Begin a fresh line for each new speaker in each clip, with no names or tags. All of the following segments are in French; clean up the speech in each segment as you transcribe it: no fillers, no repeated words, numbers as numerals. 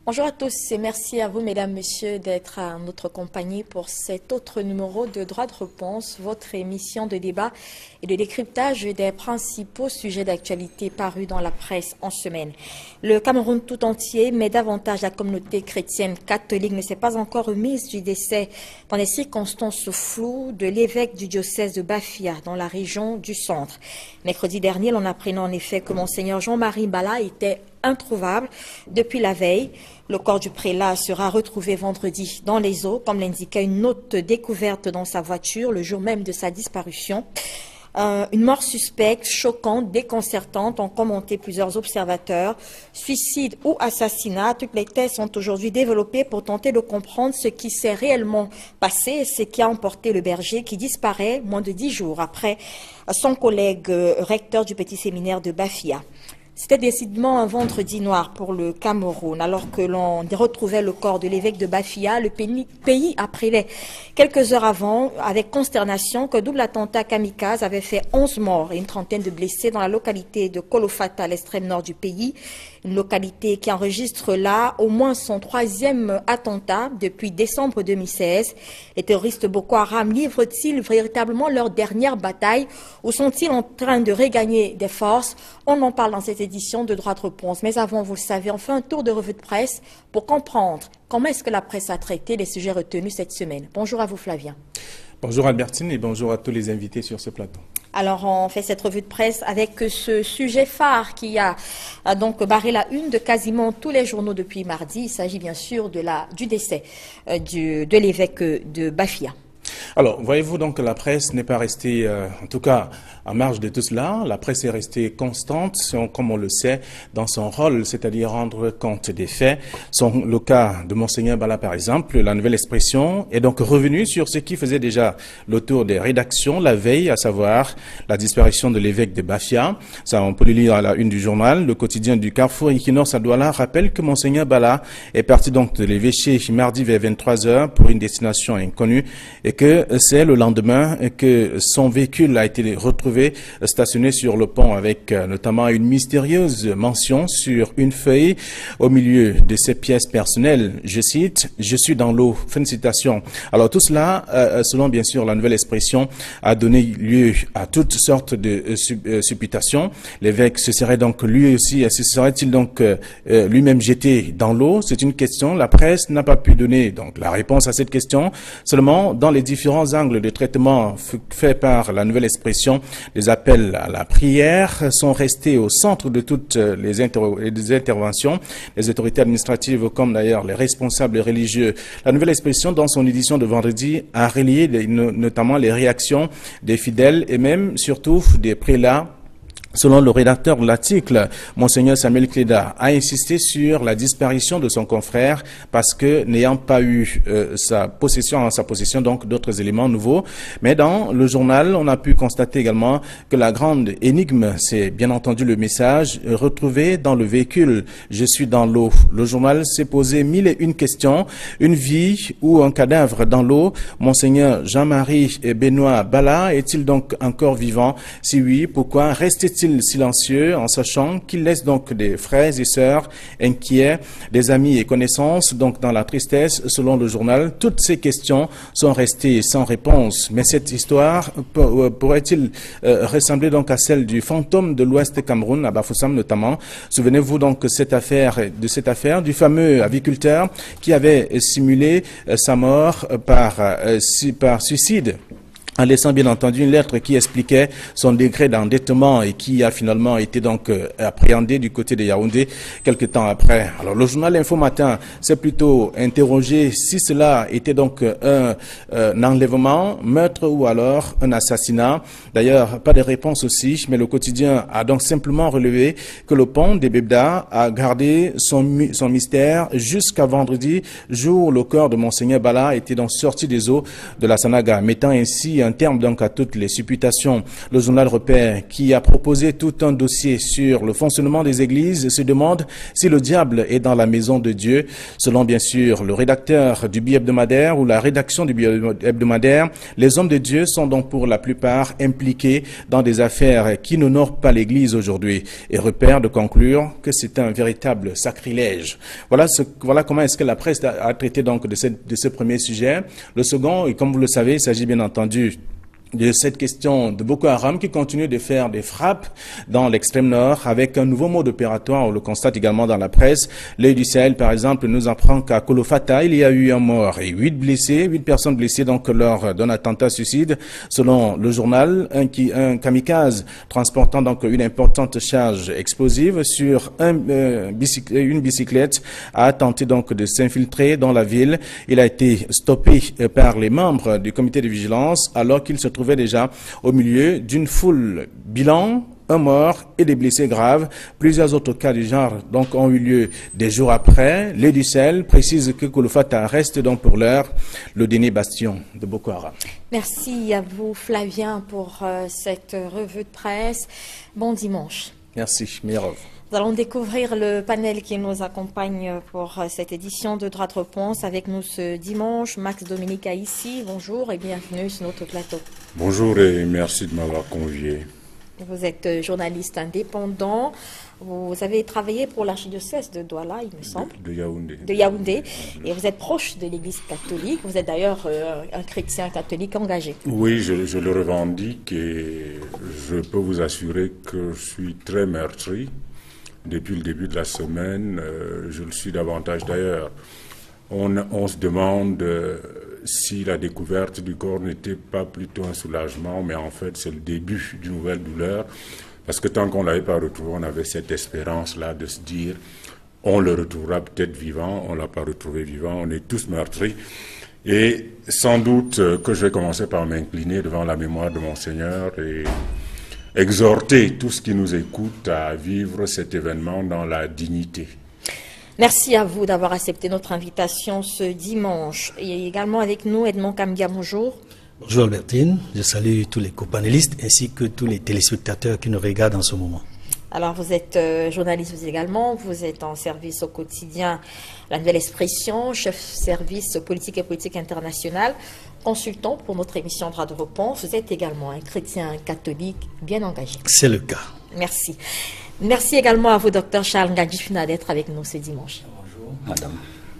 Bonjour à tous et merci à vous, mesdames, messieurs, d'être à notre compagnie pour cet autre numéro de Droit de réponse, votre émission de débat et de décryptage des principaux sujets d'actualité parus dans la presse en semaine. Le Cameroun tout entier, mais davantage la communauté chrétienne catholique, ne s'est pas encore remise du décès dans des circonstances floues de l'évêque du diocèse de Bafia dans la région du centre. Mercredi dernier, l'on apprenait en effet que Monseigneur Jean-Marie Bala était introuvable depuis la veille. Le corps du prélat sera retrouvé vendredi dans les eaux, comme l'indiquait une note découverte dans sa voiture le jour même de sa disparition. Une mort suspecte, choquante, déconcertante, ont commenté plusieurs observateurs. Suicide ou assassinat, toutes les thèses sont aujourd'hui développées pour tenter de comprendre ce qui s'est réellement passé et ce qui a emporté le berger qui disparaît moins de 10 jours après son collègue recteur du petit séminaire de Bafia. C'était décidément un vendredi noir pour le Cameroun. Alors que l'on retrouvait le corps de l'évêque de Bafia, le pays apprenait quelques heures avant, avec consternation, que double attentat kamikaze avait fait 11 morts et une trentaine de blessés dans la localité de Kolofata, à l'extrême nord du pays. Une localité qui enregistre là au moins son 3e attentat depuis décembre 2016. Les terroristes Boko Haram livrent-ils véritablement leur dernière bataille ou sont-ils en train de regagner des forces? On en parle dans cette édition de Droit de réponse. Mais avant, vous le savez, on fait un tour de revue de presse pour comprendre comment est-ce que la presse a traité les sujets retenus cette semaine. Bonjour à vous, Flavien.
Bonjour Albertine et bonjour à tous les invités sur ce plateau.
Alors, on fait cette revue de presse avec ce sujet phare qui a donc barré la une de quasiment tous les journaux depuis mardi. Il s'agit bien sûr du décès de l'évêque de Bafia.
Alors, voyez-vous donc que la presse n'est pas restée, en tout cas, en marge de tout cela. La presse est restée constante, comme on le sait, dans son rôle, c'est-à-dire rendre compte des faits. Le cas de Monseigneur Bala, par exemple, la Nouvelle Expression, est donc revenue sur ce qui faisait déjà le tour des rédactions la veille, à savoir la disparition de l'évêque de Bafia. Ça, on peut le lire à la une du journal. Le quotidien du Carrefour Equinox à Douala rappelle que Monseigneur Bala est parti donc de l'évêché mardi vers 23h pour une destination inconnue et que c'est le lendemain que son véhicule a été retrouvé stationné sur le pont avec notamment une mystérieuse mention sur une feuille au milieu de ses pièces personnelles. Je cite, « Je suis dans l'eau ». Fin de citation. Alors tout cela, selon bien sûr la Nouvelle Expression, a donné lieu à toutes sortes de supputations. L'évêque se serait donc lui aussi, se serait-il donc lui-même jeté dans l'eau? C'est une question. La presse n'a pas pu donner donc la réponse à cette question. Seulement dans les différents angles de traitement faits par la Nouvelle Expression, les appels à la prière sont restés au centre de toutes les interventions, les autorités administratives comme d'ailleurs les responsables religieux. La Nouvelle Expression, dans son édition de vendredi, a relié notamment les réactions des fidèles et même surtout des prélats. Selon le rédacteur de l'article, Monseigneur Samuel Cléda a insisté sur la disparition de son confrère parce que n'ayant pas eu en sa possession donc d'autres éléments nouveaux. Mais dans le journal, on a pu constater également que la grande énigme, c'est bien entendu le message retrouvé dans le véhicule. Je suis dans l'eau. Le journal s'est posé 1001 questions. Une vie ou un cadavre dans l'eau? Monseigneur Jean-Marie et Benoît Bala est-il donc encore vivant? Si oui, pourquoi restait-il silencieux en sachant qu'il laisse donc des frères et sœurs inquiets, des amis et connaissances donc dans la tristesse? Selon le journal, toutes ces questions sont restées sans réponse. Mais cette histoire pourrait-il ressembler donc à celle du fantôme de l'Ouest Cameroun, à Bafoussam notamment? Souvenez-vous donc de cette affaire du fameux aviculteur qui avait simulé sa mort par suicide, en laissant bien entendu une lettre qui expliquait son degré d'endettement et qui a finalement été donc appréhendé du côté de Yaoundé quelques temps après. Alors le journal Info Matin s'est plutôt interrogé si cela était donc un enlèvement, meurtre ou alors un assassinat. D'ailleurs, pas de réponse aussi, mais le quotidien a donc simplement relevé que le pont des Bebda a gardé son mystère jusqu'à vendredi, jour où le corps de Monseigneur Bala était donc sorti des eaux de la Sanaga, mettant ainsi un terme donc à toutes les supputations. Le journal Repère, qui a proposé tout un dossier sur le fonctionnement des églises, se demande si le diable est dans la maison de Dieu. Selon bien sûr le rédacteur du billet hebdomadaire ou la rédaction du billet hebdomadaire, les hommes de Dieu sont donc pour la plupart impliqués dans des affaires qui n'honorent pas l'Église aujourd'hui. Et Repère de conclure que c'est un véritable sacrilège. Voilà comment est-ce que la presse a traité donc de ce premier sujet. Le second, et comme vous le savez, il s'agit bien entendu de cette question de Boko Haram qui continue de faire des frappes dans l'extrême nord avec un nouveau mode opératoire. On le constate également dans la presse. L'Œil du Sahel, par exemple, nous apprend qu'à Kolofata, il y a eu un mort et 8 personnes blessées donc lors d'un attentat suicide. Selon le journal, un kamikaze transportant donc une importante charge explosive sur une bicyclette a tenté donc de s'infiltrer dans la ville. Il a été stoppé par les membres du comité de vigilance alors qu'il se trouvait déjà au milieu d'une foule. Bilan, un mort et des blessés graves. Plusieurs autres cas du genre donc ont eu lieu des jours après. L'Œil du Sahel précise que Kolofata reste donc pour l'heure le dernier bastion de Boko Haram.
Merci à vous Flavien pour cette revue de presse. Bon dimanche.
Merci, meilleure œuvre.
Nous allons découvrir le panel qui nous accompagne pour cette édition de Droit de Réponse. Avec nous ce dimanche, Max Dominique Aïssi. Bonjour et bienvenue sur notre plateau.
Bonjour et merci de m'avoir convié.
Vous êtes journaliste indépendant. Vous avez travaillé pour l'archidiocèse de Douala, il me semble.
De Yaoundé.
De Yaoundé. Et vous êtes proche de l'Église catholique. Vous êtes d'ailleurs un chrétien catholique engagé.
Oui, je le revendique et je peux vous assurer que je suis très meurtri. Depuis le début de la semaine, je le suis davantage d'ailleurs. On se demande si la découverte du corps n'était pas plutôt un soulagement, mais en fait c'est le début d'une nouvelle douleur. Parce que tant qu'on ne l'avait pas retrouvé, on avait cette espérance-là de se dire on le retrouvera peut-être vivant, on ne l'a pas retrouvé vivant, on est tous meurtris. Et sans doute que je vais commencer par m'incliner devant la mémoire de mon Seigneur et exhorter tous ceux qui nous écoutent à vivre cet événement dans la dignité.
Merci à vous d'avoir accepté notre invitation ce dimanche. Et également avec nous, Edmond Kambia, bonjour.
Bonjour Albertine, je salue tous les copanélistes ainsi que tous les téléspectateurs qui nous regardent en ce moment.
Alors vous êtes journaliste vous également, vous êtes en service au quotidien La Nouvelle Expression, chef service politique et politique internationale, consultant pour notre émission Droit de Réponse. Vous êtes également un chrétien catholique bien engagé.
C'est le cas.
Merci. Merci également à vous, Dr Charles Ngadjifuna, d'être avec nous ce dimanche.
Bonjour, madame.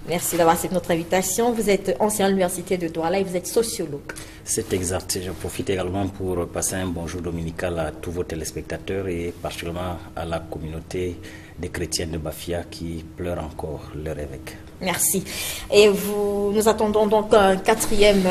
Merci d'avoir accepté notre invitation. Vous êtes ancien à l'université de Douala et vous êtes sociologue.
C'est exact. Je profite également pour passer un bonjour dominical à tous vos téléspectateurs et particulièrement à la communauté des chrétiens de Bafia qui pleurent encore leur évêque.
Merci. Et nous attendons donc un quatrième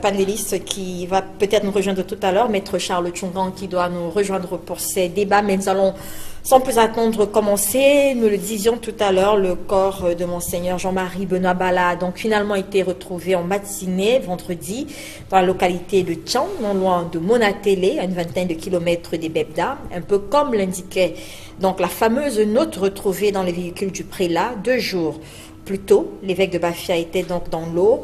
panéliste qui va peut-être nous rejoindre tout à l'heure, Maître Charles Tchongan, qui doit nous rejoindre pour ces débats, mais nous allons sans plus attendre commencer. Nous le disions tout à l'heure, le corps de Monseigneur Jean-Marie Benoît Bala a donc finalement été retrouvé en matinée, vendredi, dans la localité de Tchang, non loin de Monatélé, à une vingtaine de kilomètres des Bebda, un peu comme l'indiquait donc la fameuse note retrouvée dans les véhicules du prélat 2 jours plus tôt. L'évêque de Bafia était donc dans l'eau.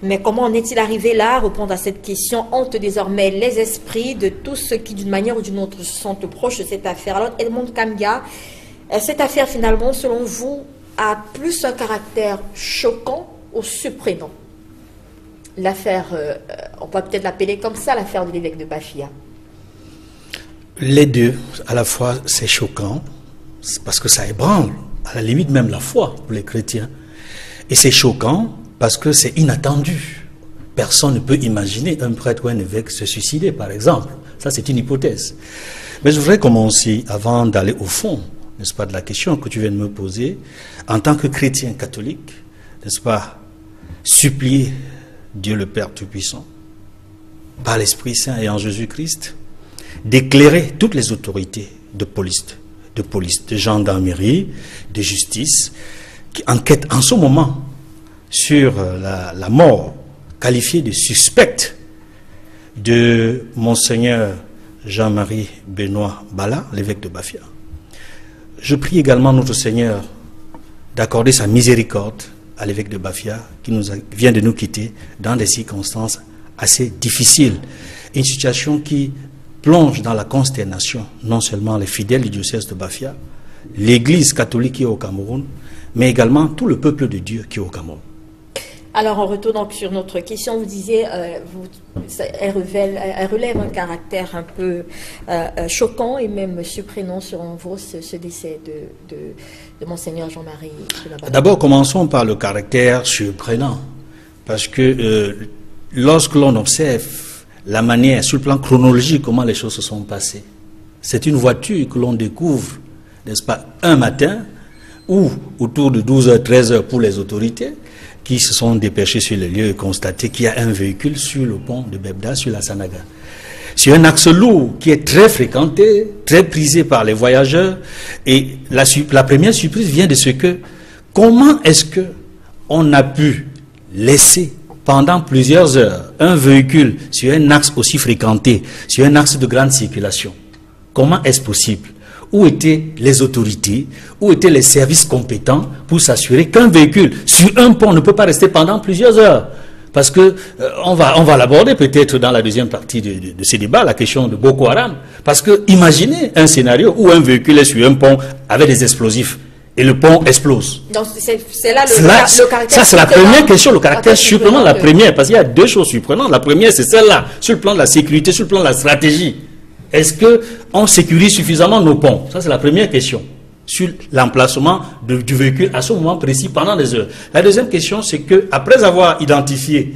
Mais comment en est-il arrivé là? Répondre à cette question hante désormais les esprits de tous ceux qui, d'une manière ou d'une autre, se sentent proches de cette affaire. Alors, Edmond Kambia, cette affaire, finalement, selon vous, a plus un caractère choquant ou surprenant? L'affaire, on peut peut-être l'appeler comme ça, l'affaire de l'évêque de Bafia.
Les deux, à la fois, c'est choquant, parce que ça ébranle, à la limite même la foi pour les chrétiens. Et c'est choquant parce que c'est inattendu. Personne ne peut imaginer un prêtre ou un évêque se suicider, par exemple. Ça, c'est une hypothèse. Mais je voudrais commencer, avant d'aller au fond, n'est-ce pas, de la question que tu viens de me poser, en tant que chrétien catholique, n'est-ce pas, supplier Dieu le Père Tout-Puissant, par l'Esprit Saint et en Jésus-Christ, d'éclairer toutes les autorités de police, de gendarmerie, de justice, qui enquêtent en ce moment sur la mort qualifiée de suspecte de Monseigneur Jean-Marie Benoît Bala, l'évêque de Bafia. Je prie également notre Seigneur d'accorder sa miséricorde à l'évêque de Bafia qui vient de nous quitter dans des circonstances assez difficile. Une situation qui plonge dans la consternation, non seulement les fidèles du diocèse de Bafia, l'Église catholique qui est au Cameroun, mais également tout le peuple de Dieu qui est au Cameroun.
Alors, on retourne donc sur notre question. Vous disiez, elle relève un caractère un peu choquant et même surprenant, selon vous, ce décès de Monseigneur Jean-Marie.
D'abord, commençons par le caractère surprenant. Parce que lorsque l'on observe la manière, sur le plan chronologique, comment les choses se sont passées, c'est une voiture que l'on découvre, n'est-ce pas, un matin, ou autour de 12h, 13h pour les autorités, qui se sont dépêchés sur le lieu et constaté qu'il y a un véhicule sur le pont de Bebda, sur la Sanaga. C'est un axe lourd qui est très fréquenté, très prisé par les voyageurs. Et la première surprise vient de ce que, comment est-ce que on a pu laisser pendant plusieurs heures un véhicule sur un axe aussi fréquenté, sur un axe de grande circulation? Comment est-ce possible? Où étaient les autorités, où étaient les services compétents pour s'assurer qu'un véhicule sur un pont ne peut pas rester pendant plusieurs heures? Parce que on va l'aborder peut-être dans la deuxième partie de ce débat, la question de Boko Haram. Parce que imaginez un scénario où un véhicule est sur un pont avec des explosifs et le pont explose.
Donc c'est là le caractère.
Ça c'est la première question, le caractère surprenant, la première, parce qu'il y a deux choses surprenantes. La première c'est celle-là, sur le plan de la sécurité, sur le plan de la stratégie. Est-ce qu'on sécurise suffisamment nos ponts? Ça, c'est la première question, sur l'emplacement du véhicule à ce moment précis pendant des heures. La deuxième question, c'est qu'après avoir identifié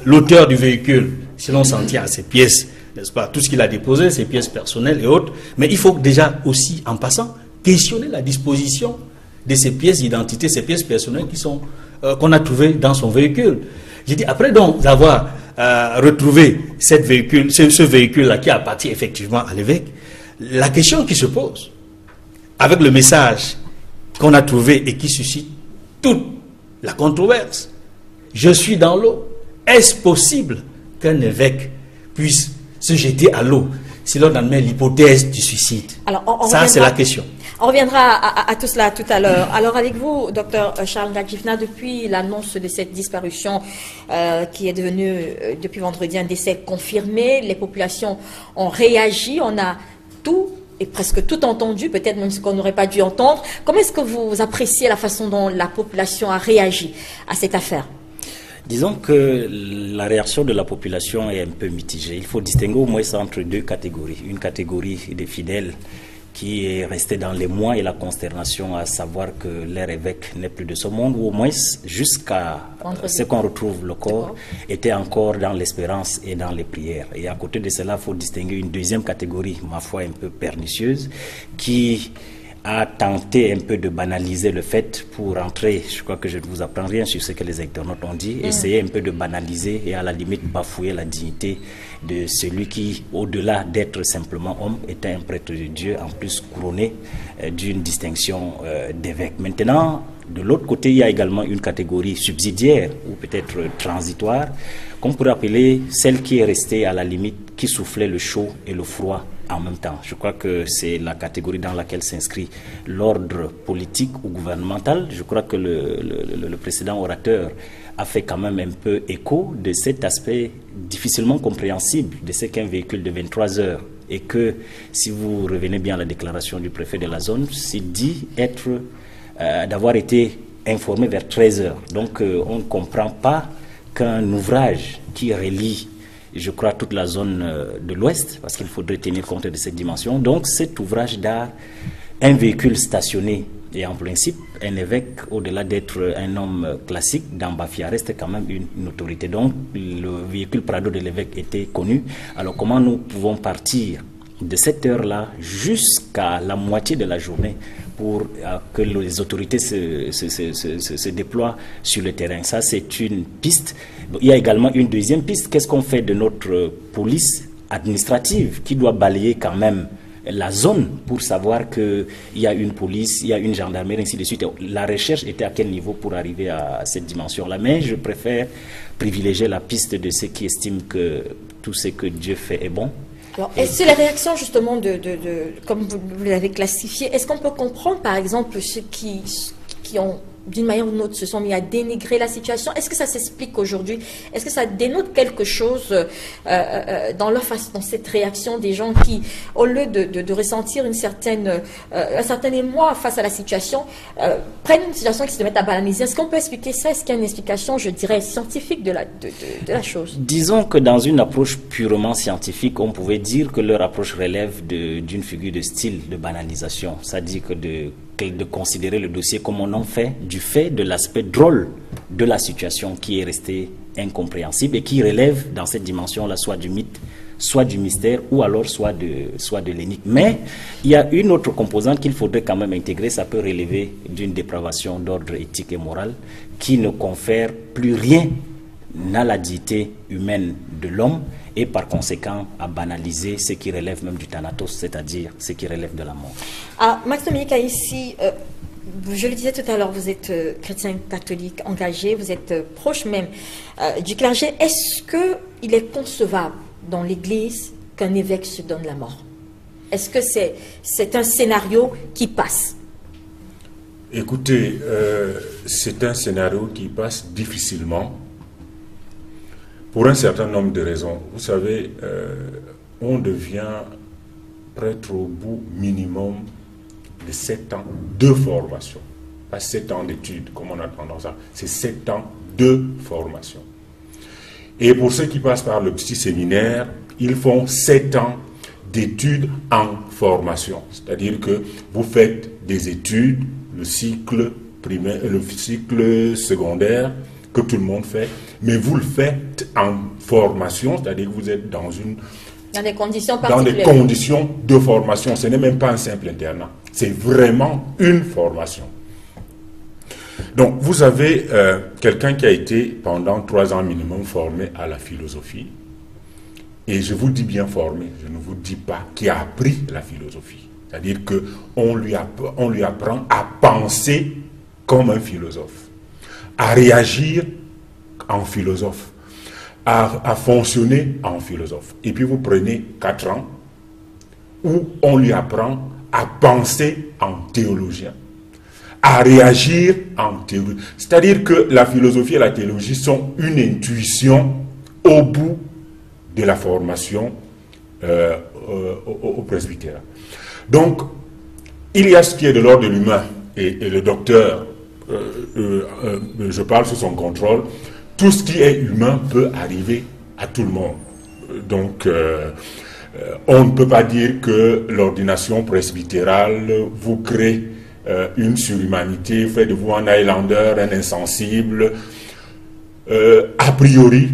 l'auteur du véhicule, si l'on s'en tient à ses pièces, n'est-ce pas, tout ce qu'il a déposé, ses pièces personnelles et autres, mais il faut déjà aussi, en passant, questionner la disposition de ces pièces d'identité, ces pièces personnelles qui sont qu'on a trouvées dans son véhicule. J'ai dit, après donc avoir retrouver ce véhicule-là qui appartient effectivement à l'évêque, la question qui se pose, avec le message qu'on a trouvé et qui suscite toute la controverse, je suis dans l'eau, est-ce possible qu'un évêque puisse se jeter à l'eau si l'on admet l'hypothèse du suicide?
Alors,
ça, c'est la question.
On reviendra à tout cela tout à l'heure. Alors avec vous, docteur Charles Ngakifna, depuis l'annonce de cette disparition qui est devenue depuis vendredi un décès confirmé, les populations ont réagi, on a tout et presque tout entendu, peut-être même ce qu'on n'aurait pas dû entendre. Comment est-ce que vous appréciez la façon dont la population a réagi à cette affaire?
Disons que la réaction de la population est un peu mitigée. Il faut distinguer au moins entre deux catégories. Une catégorie des fidèles qui est resté dans l'émoi et la consternation à savoir que leur évêque n'est plus de ce monde, ou au moins jusqu'à ce qu'on retrouve le corps, était encore dans l'espérance et dans les prières. Et à côté de cela, il faut distinguer une deuxième catégorie, ma foi un peu pernicieuse, qui a tenté un peu de banaliser le fait pour entrer, je crois que je ne vous apprends rien sur ce que les internautes ont dit, essayer un peu de banaliser et à la limite bafouer la dignité de celui qui, au-delà d'être simplement homme, était un prêtre de Dieu, en plus couronné d'une distinction d'évêque. Maintenant, de l'autre côté, il y a également une catégorie subsidiaire ou peut-être transitoire, qu'on pourrait appeler celle qui est restée à la limite, qui soufflait le chaud et le froid en même temps. Je crois que c'est la catégorie dans laquelle s'inscrit l'ordre politique ou gouvernemental. Je crois que le précédent orateur a fait quand même un peu écho de cet aspect difficilement compréhensible de ce qu'un véhicule de 23 heures, et que, si vous revenez bien à la déclaration du préfet de la zone, c'est dit d'avoir été informé vers 13 heures. Donc on ne comprend pas qu'un ouvrage qui relie, je crois, toute la zone de l'Ouest, parce qu'il faudrait tenir compte de cette dimension. Donc cet ouvrage d'art, un véhicule stationné, et en principe, un évêque, au-delà d'être un homme classique, dans Bafia, reste quand même une autorité. Donc le véhicule Prado de l'évêque était connu. Alors comment nous pouvons partir de cette heure-là jusqu'à la moitié de la journée pour que les autorités se déploient sur le terrain? Ça, c'est une piste. Il y a également une deuxième piste. Qu'est-ce qu'on fait de notre police administrative qui doit balayer quand même la zone pour savoir qu'il y a une police, il y a une gendarmerie, ainsi de suite? La recherche était à quel niveau pour arriver à cette dimension-là? Mais je préfère privilégier la piste de ceux qui estiment que tout ce que Dieu fait est bon.
Alors, est-ce que les réactions, justement, comme vous l'avez classifié, est-ce qu'on peut comprendre, par exemple, ceux qui ont d'une manière ou d'une autre, se sont mis à dénigrer la situation. Est-ce que ça s'explique aujourd'hui? Est-ce que ça dénote quelque chose dans leur face, dans cette réaction des gens qui, au lieu de ressentir un certain émoi face à la situation, prennent une situation qui se met à banaliser? Est-ce qu'on peut expliquer ça? Est-ce qu'il y a une explication, je dirais, scientifique de la chose?
Disons que dans une approche purement scientifique, on pouvait dire que leur approche relève d'une figure de style de banalisation, c'est-à-dire que de considérer le dossier comme on en fait, du fait de l'aspect drôle de la situation qui est resté incompréhensible et qui relève dans cette dimension-là soit du mythe, soit du mystère, ou alors soit de l'énigme. Mais il y a une autre composante qu'il faudrait quand même intégrer, ça peut relever d'une dépravation d'ordre éthique et moral qui ne confère plus rien à la dignité humaine de l'homme et par conséquent à banaliser ce qui relève même du thanatos, c'est-à-dire ce qui relève de la mort.
Max-Dominique ici, je le disais tout à l'heure, vous êtes chrétien catholique engagé, vous êtes proche même du clergé. Est-ce qu'il est concevable dans l'Église qu'un évêque se donne la mort? Est-ce que c'est un scénario qui passe?
Écoutez, c'est un scénario qui passe difficilement pour un certain nombre de raisons. Vous savez, on devient prêtre au bout minimum de 7 ans de formation. Pas 7 ans d'études, comme on a tendance à... C'est 7 ans de formation. Et pour ceux qui passent par le petit séminaire, ils font 7 ans d'études en formation. C'est-à-dire que vous faites des études, le cycle primaire, le cycle secondaire, que tout le monde fait, mais vous le faites en formation, c'est-à-dire que vous êtes dans
des conditions particulières.
Dans des conditions de formation. Ce n'est même pas un simple internat. C'est vraiment une formation. Donc, vous avez quelqu'un qui a été pendant 3 ans minimum formé à la philosophie. Et je vous dis bien formé, je ne vous dis pas qui a appris la philosophie. C'est-à-dire qu'on lui apprend à penser comme un philosophe, à réagir en philosophe, à fonctionner en philosophe. Et puis vous prenez 4 ans où on lui apprend à penser en théologien, à réagir en théologie. C'est-à-dire que la philosophie et la théologie sont une intuition au bout de la formation au presbytérat. Donc, il y a ce qui est de l'ordre de l'humain, et le docteur, je parle sous son contrôle, tout ce qui est humain peut arriver à tout le monde. Donc, on ne peut pas dire que l'ordination presbytérale vous crée une surhumanité, fait de vous un Highlander, un insensible, a priori,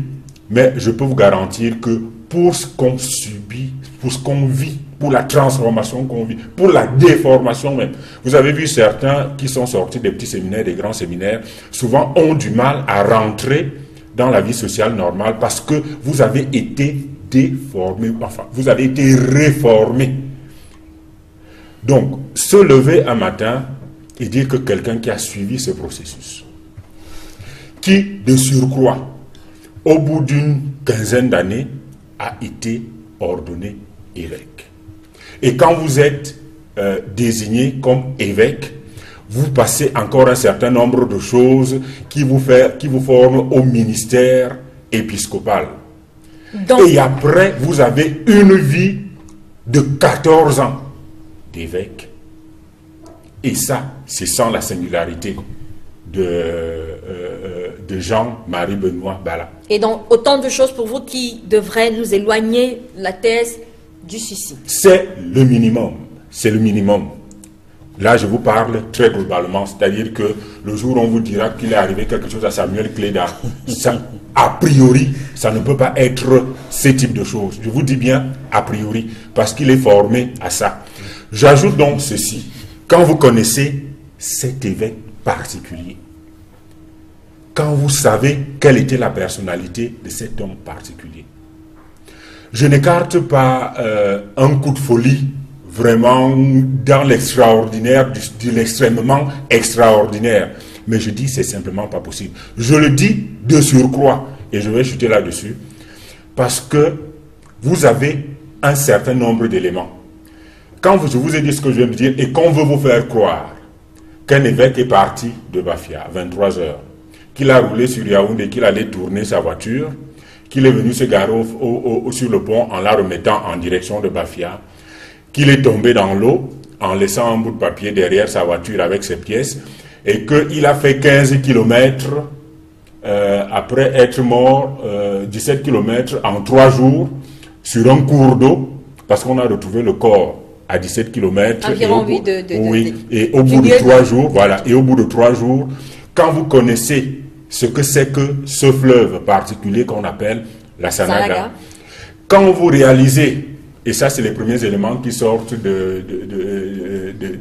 mais je peux vous garantir que pour ce qu'on subit, pour ce qu'on vit, pour la transformation qu'on vit, pour la déformation même. Vous avez vu certains qui sont sortis des petits séminaires, des grands séminaires, souvent ont du mal à rentrer dans la vie sociale normale parce que vous avez été déformé, enfin, vous avez été réformé. Donc, se lever un matin et dire que quelqu'un qui a suivi ce processus, qui, de surcroît, au bout d'une 15aine d'années, a été ordonné évêque. Et quand vous êtes désigné comme évêque, vous passez encore un certain nombre de choses qui vous forment au ministère épiscopal. Donc, et après, vous avez une vie de 14 ans d'évêque. Et ça, c'est sans la singularité de Jean-Marie Benoît Bala.
Et donc, autant de choses pour vous qui devraient nous éloigner la thèse du suicide.
C'est le minimum. C'est le minimum. Là, je vous parle très globalement, c'est-à-dire que le jour où on vous dira qu'il est arrivé quelque chose à Samuel Cléda, ça, a priori, ça ne peut pas être ce type de choses. Je vous dis bien a priori, parce qu'il est formé à ça. J'ajoute donc ceci. Quand vous connaissez cet évêque particulier, quand vous savez quelle était la personnalité de cet homme particulier, je n'écarte pas un coup de folie vraiment dans l'extraordinaire, de l'extrêmement extraordinaire. Mais je dis c'est simplement pas possible. Je le dis de surcroît, et je vais chuter là-dessus, parce que vous avez un certain nombre d'éléments. Quand je vous ai dit ce que je viens de dire, et qu'on veut vous faire croire qu'un évêque est parti de Bafia à 23 heures, qu'il a roulé sur Yaoundé, qu'il allait tourner sa voiture, qu'il est venu se garer sur le pont en la remettant en direction de Bafia, qu'il est tombé dans l'eau en laissant un bout de papier derrière sa voiture avec ses pièces, et qu'il a fait 15 km après être mort, 17 km en 3 jours sur un cours d'eau, parce qu'on a retrouvé le corps à 17 km.
Environ,
et au bout de 3 jours, voilà, et au bout de 3 jours, quand vous connaissez ce que c'est que ce fleuve particulier qu'on appelle la Sanaga, quand vous réalisez, et ça c'est les premiers éléments qui sortent de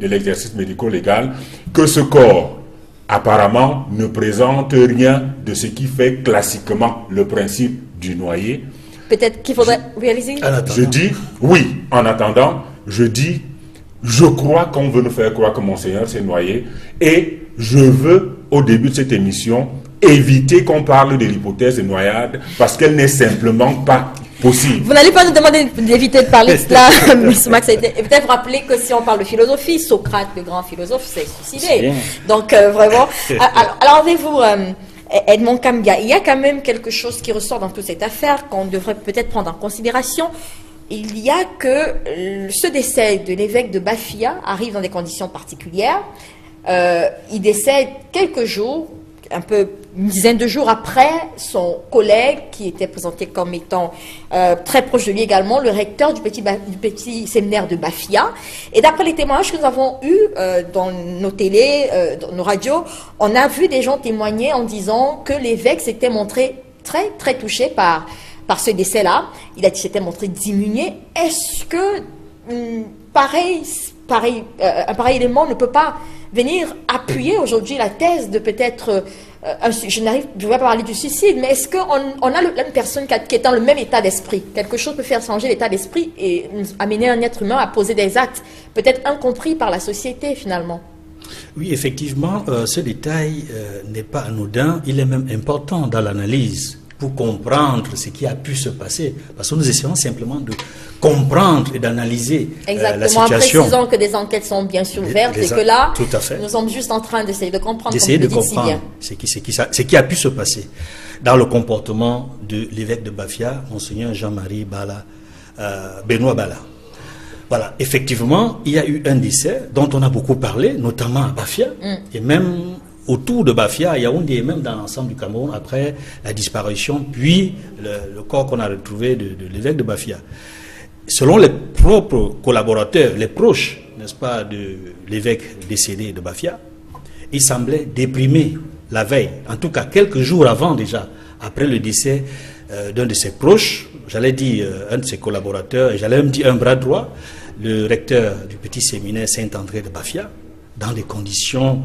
l'exercice médico-légal, que ce corps apparemment ne présente rien de ce qui fait classiquement le principe du noyé.
Peut-être qu'il faudrait réaliser.
Je dis, oui, en attendant, je dis, je crois qu'on veut nous faire croire que Monseigneur s'est noyé, et je veux, au début de cette émission, éviter qu'on parle de l'hypothèse de noyade, parce qu'elle n'est simplement pas possible.
Vous n'allez pas nous demander d'éviter de parler de cela, M. Max. Et peut-être rappeler que si on parle de philosophie, Socrate, le grand philosophe, s'est suicidé. Donc, vraiment. Alors, avez-vous, Edmond Kambia, il y a quand même quelque chose qui ressort dans toute cette affaire qu'on devrait peut-être prendre en considération. Il y a que ce décès de l'évêque de Bafia arrive dans des conditions particulières. Il décède quelques jours, un peu une dizaine de jours après son collègue qui était présenté comme étant très proche de lui également, le recteur du petit séminaire de Bafia. Et d'après les témoignages que nous avons eus dans nos télés, dans nos radios, on a vu des gens témoigner en disant que l'évêque s'était montré très très touché par ce décès-là. Il s'était montré diminué. Est-ce que un pareil élément ne peut pas venir appuyer aujourd'hui la thèse de peut-être, je ne vais pas parler du suicide, mais est-ce qu'on a une personne qui est dans le même état d'esprit? Quelque chose peut faire changer l'état d'esprit et amener un être humain à poser des actes peut-être incompris par la société finalement.
Oui, effectivement, ce détail n'est pas anodin, il est même important dans l'analyse pour comprendre ce qui a pu se passer. Parce que nous essayons simplement de comprendre et d'analyser la situation.
Exactement, en précisant que des enquêtes sont bien sûr ouvertes et que là, nous sommes juste en train d'essayer de comprendre,
ce qui a pu se passer dans le comportement de l'évêque de Bafia, Monseigneur Jean-Marie Benoît Bala. Voilà, effectivement, il y a eu un décès dont on a beaucoup parlé, notamment à Bafia, et même autour de Bafia, à Yaoundé, et même dans l'ensemble du Cameroun, après la disparition, puis le corps qu'on a retrouvé de l'évêque de Bafia. Selon les propres collaborateurs, les proches, n'est-ce pas, de l'évêque décédé de Bafia, il semblait déprimé la veille, en tout cas quelques jours avant déjà, après le décès d'un de ses proches, j'allais dire un de ses collaborateurs, et j'allais même dire un bras droit, le recteur du petit séminaire Saint-André de Bafia, dans des conditions,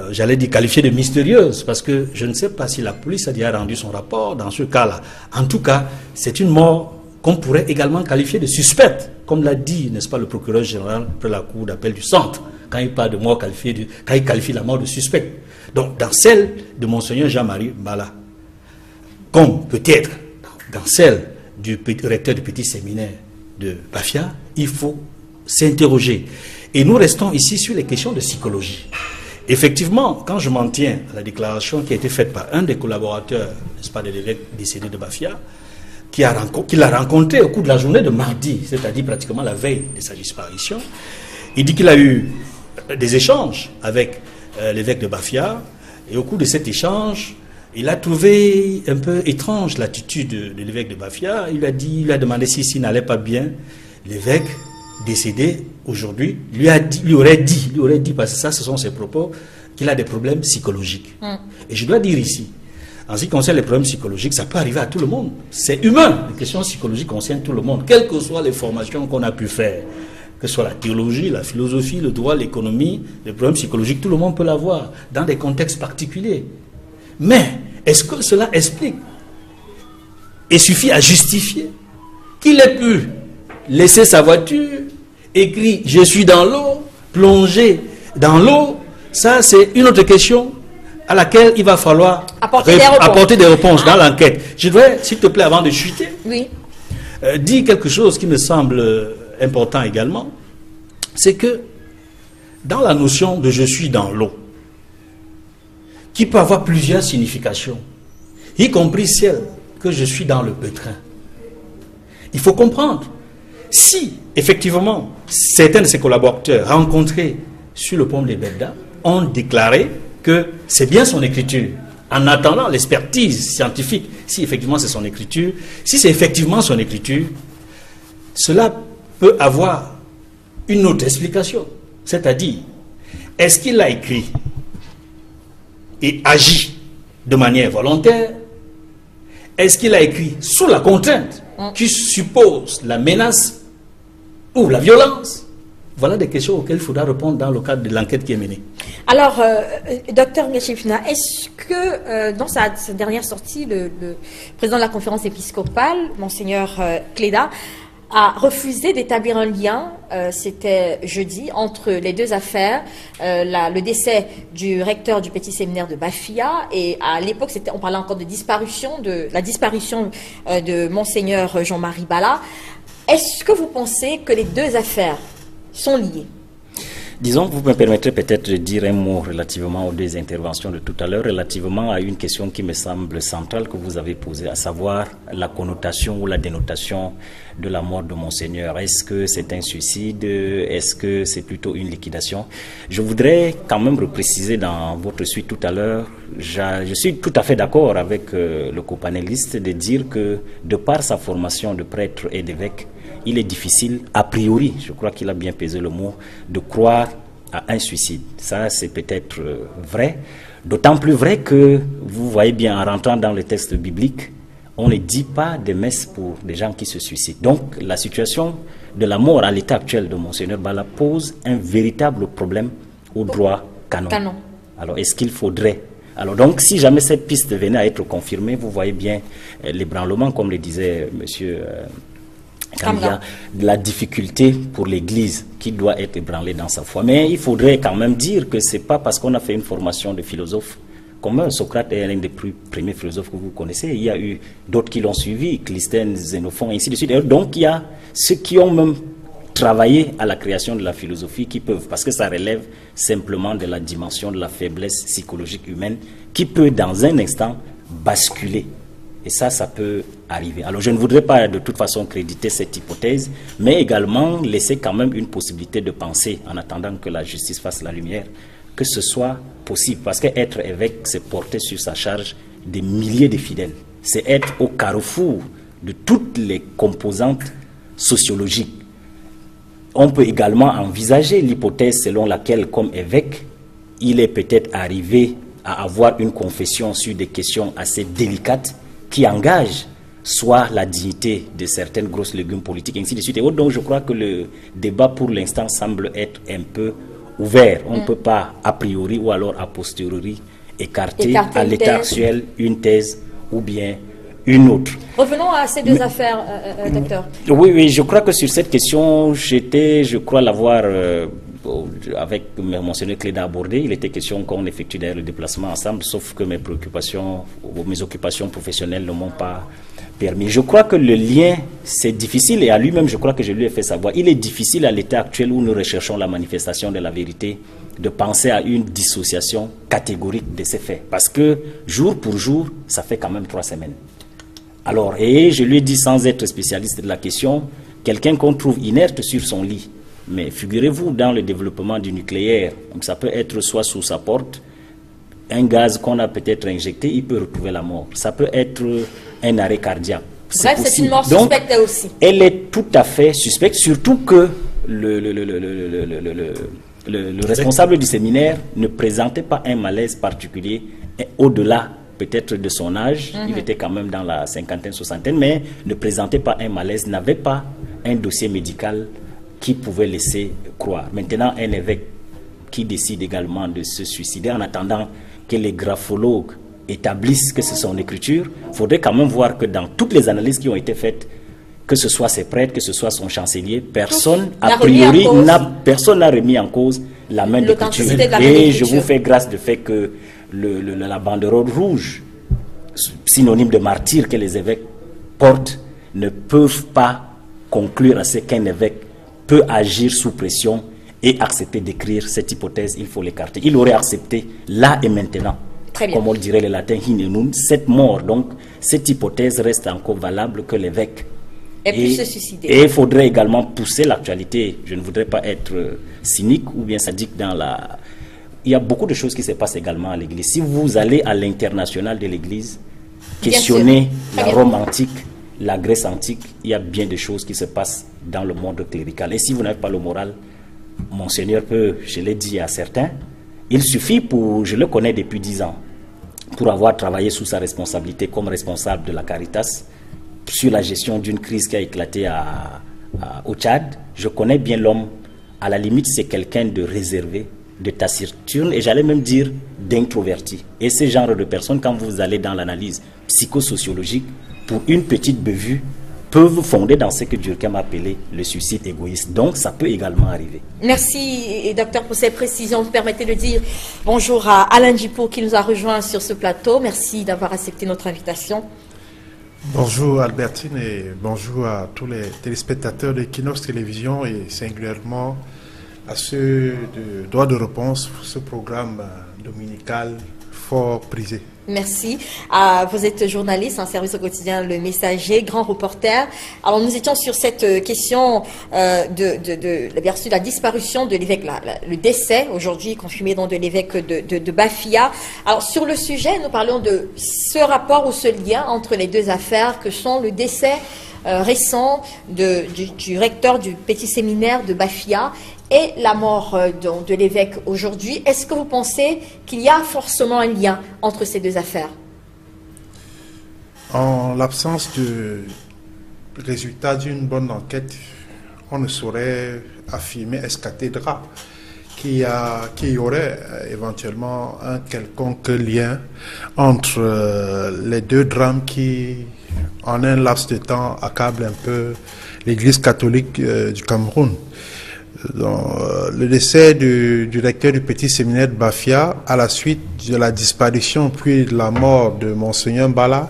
j'allais dire, qualifiées de mystérieuses, parce que je ne sais pas si la police a déjà rendu son rapport dans ce cas-là. En tout cas, c'est une mort qu'on pourrait également qualifier de suspecte, comme l'a dit, n'est-ce pas, le procureur général après la cour d'appel du centre, quand il parle de mort qualifiée, quand il qualifie la mort de suspecte. Donc, dans celle de Monseigneur Jean-Marie Bala, comme peut-être dans celle du recteur du petit séminaire de Bafia, il faut s'interroger. Et nous restons ici sur les questions de psychologie. Effectivement, quand je m'en tiens à la déclaration qui a été faite par un des collaborateurs, n'est-ce pas, de l'évêque décédé de Bafia, qui l'a rencontré au cours de la journée de mardi, c'est-à-dire pratiquement la veille de sa disparition, il dit qu'il a eu des échanges avec l'évêque de Bafia, et au cours de cet échange, il a trouvé un peu étrange l'attitude de l'évêque de Bafia. Il a demandé s'il n'allait pas bien. L'évêque décédé aujourd'hui lui aurait dit, parce que ça ce sont ses propos, qu'il a des problèmes psychologiques. Et je dois dire ici, en ce qui concerne les problèmes psychologiques, ça peut arriver à tout le monde. C'est humain. Les questions psychologiques concernent tout le monde, quelles que soient les formations qu'on a pu faire, que ce soit la théologie, la philosophie, le droit, l'économie, les problèmes psychologiques, tout le monde peut l'avoir dans des contextes particuliers. Mais est-ce que cela explique et suffit à justifier qu'il ait pu laisser sa voiture, écrit « Je suis dans l'eau », plongé dans l'eau? Ça, c'est une autre question à laquelle il va falloir apporter des réponses dans l'enquête. Je voudrais, s'il te plaît, avant de chuter, dire quelque chose qui me semble important également. C'est que dans la notion de « je suis dans l'eau », qui peut avoir plusieurs significations, y compris celle que je suis dans le pétrin. Il faut comprendre, si effectivement certains de ses collaborateurs rencontrés sur le pont des Belda ont déclaré que c'est bien son écriture, en attendant l'expertise scientifique, si effectivement c'est son écriture, si c'est effectivement son écriture, cela peut avoir une autre explication. C'est-à-dire, est-ce qu'il a écrit et agi de manière volontaire? Est-ce qu'il a écrit sous la contrainte qui suppose la menace ou la violence? Voilà des questions auxquelles il faudra répondre dans le cadre de l'enquête qui est menée.
Alors, docteur Ngachifina, est-ce que dans sa dernière sortie, le président de la conférence épiscopale, Monseigneur Cléda, a refusé d'établir un lien, c'était jeudi, entre les deux affaires, le décès du recteur du petit séminaire de Bafia, et à l'époque, on parlait encore de la disparition de Monseigneur Jean-Marie Bala. Est-ce que vous pensez que les deux affaires sont liées?
Disons que vous me permettrez peut-être de dire un mot relativement aux deux interventions de tout à l'heure, relativement à une question qui me semble centrale que vous avez posée, à savoir la connotation ou la dénotation de la mort de Monseigneur. Est-ce que c'est un suicide? Est-ce que c'est plutôt une liquidation? Je voudrais quand même repréciser dans votre suite tout à l'heure, je suis tout à fait d'accord avec le copanéliste de dire que de par sa formation de prêtre et d'évêque, il est difficile, a priori, je crois qu'il a bien pesé le mot, de croire à un suicide. Ça, c'est peut-être vrai. D'autant plus vrai que, vous voyez bien, en rentrant dans le texte biblique, on ne dit pas de messe pour des gens qui se suicident. Donc, la situation de la mort à l'état actuel de Monseigneur Bala pose un véritable problème au droit canon. Alors, est-ce qu'il faudrait... Alors donc, si jamais cette piste venait à être confirmée, vous voyez bien l'ébranlement, comme le disait monsieur... Kambia, de la difficulté pour l'Église qui doit être ébranlée dans sa foi. Mais il faudrait quand même dire que ce n'est pas parce qu'on a fait une formation de philosophe commun. Socrate est l'un des plus premiers philosophes que vous connaissez. Il y a eu d'autres qui l'ont suivi, Clisthène, Xénophon, et ainsi de suite. Donc il y a ceux qui ont même travaillé à la création de la philosophie qui peuvent, parce que ça relève simplement de la dimension de la faiblesse psychologique humaine qui peut dans un instant basculer. Et ça peut arriver. Alors je ne voudrais pas de toute façon créditer cette hypothèse, mais également laisser quand même une possibilité de penser, en attendant que la justice fasse la lumière, que ce soit possible. Parce qu'être évêque, c'est porter sur sa charge des milliers de fidèles. C'est être au carrefour de toutes les composantes sociologiques. On peut également envisager l'hypothèse selon laquelle, comme évêque, il est peut-être arrivé à avoir une confession sur des questions assez délicates qui engagent soit la dignité de certaines grosses légumes politiques, ainsi de suite. Et donc je crois que le débat pour l'instant semble être un peu ouvert. On ne peut pas a priori ou alors a posteriori écarter à l'état actuel une thèse ou bien une autre.
Revenons à ces deux affaires, docteur.
Oui, je crois que sur cette question, je crois l'avoir avec Monseigneur Cléda abordé. Il était question qu'on effectue d'ailleurs le déplacement ensemble, sauf que mes préoccupations ou mes occupations professionnelles ne m'ont pas permis. Je crois que le lien, c'est difficile, et à lui-même, je crois que je lui ai fait savoir, il est difficile à l'état actuel où nous recherchons la manifestation de la vérité, de penser à une dissociation catégorique de ces faits. Parce que jour pour jour, ça fait quand même 3 semaines. Alors, et je lui ai dit, sans être spécialiste de la question, quelqu'un qu'on trouve inerte sur son lit, mais figurez-vous, dans le développement du nucléaire, donc ça peut être soit sous sa porte, un gaz qu'on a peut-être injecté, il peut retrouver la mort. Ça peut être un arrêt cardiaque.
Bref, c'est une mort suspecte aussi.
Elle est tout à fait suspecte, surtout que le responsable du séminaire ne présentait pas un malaise particulier au-delà peut-être de son âge. Il était quand même dans la cinquantaine, soixantaine, mais ne présentait pas un malaise, n'avait pas un dossier médical qui pouvait laisser croire. Maintenant, un évêque qui décide également de se suicider en attendant que les graphologues établissent que c'est son écriture, il faudrait quand même voir que dans toutes les analyses qui ont été faites, que ce soit ses prêtres, que ce soit son chancelier, personne, a priori, personne n'a remis en cause la main d'écriture. Et je vous fais grâce du fait que la banderole rouge, synonyme de martyr que les évêques portent, ne peuvent pas conclure à ce qu'un évêque peut agir sous pression et accepter d'écrire cette hypothèse. Il faut l'écarter. Il aurait accepté là et maintenant comme on le dirait les latins, hinenun, cette mort, donc cette hypothèse reste encore valable que l'évêque
pu se suicider.
Et il faudrait également pousser l'actualité. Je ne voudrais pas être cynique ou bien sadique dans la... Il y a beaucoup de choses qui se passent également à l'Église. Si vous allez à l'international de l'Église, questionnez la Rome antique, la Grèce antique, il y a bien des choses qui se passent dans le monde clérical. Et si vous n'avez pas le moral, Monseigneur peut, je l'ai dit à certains, il suffit pour, je le connais depuis 10 ans, pour avoir travaillé sous sa responsabilité comme responsable de la Caritas, sur la gestion d'une crise qui a éclaté au Tchad. Je connais bien l'homme. À la limite, c'est quelqu'un de réservé, de taciturne et j'allais même dire d'introverti. Et ce genre de personnes, quand vous allez dans l'analyse psychosociologique, pour une petite bévue, peuvent fonder dans ce que Durkheim a appelé le suicide égoïste. Donc, ça peut également arriver.
Merci, docteur, pour ces précisions. Vous permettez de dire bonjour à Alain Djipo qui nous a rejoint sur ce plateau. Merci d'avoir accepté notre invitation.
Bonjour Albertine et bonjour à tous les téléspectateurs de Equinox Télévision et singulièrement à ceux de Droit de Réponse pour ce programme dominical fort prisé.
Merci. Vous êtes journaliste en service au quotidien Le Messager, grand reporter. Alors nous étions sur cette question de la disparition de l'évêque, le décès aujourd'hui confirmé donc de l'évêque de Bafia. Alors sur le sujet, nous parlons de ce rapport ou ce lien entre les deux affaires que sont le décès récent du recteur du petit séminaire de Bafia et la mort de l'évêque aujourd'hui. Est-ce que vous pensez qu'il y a forcément un lien entre ces deux affaires?
En l'absence de résultat d'une bonne enquête, on ne saurait affirmer ex cathedra qu'il y aurait éventuellement un quelconque lien entre les deux drames qui, en un laps de temps, accablent un peu l'Église catholique du Cameroun. Le décès du recteur du petit séminaire de Bafia, à la suite de la disparition puis de la mort de Monseigneur Mbala,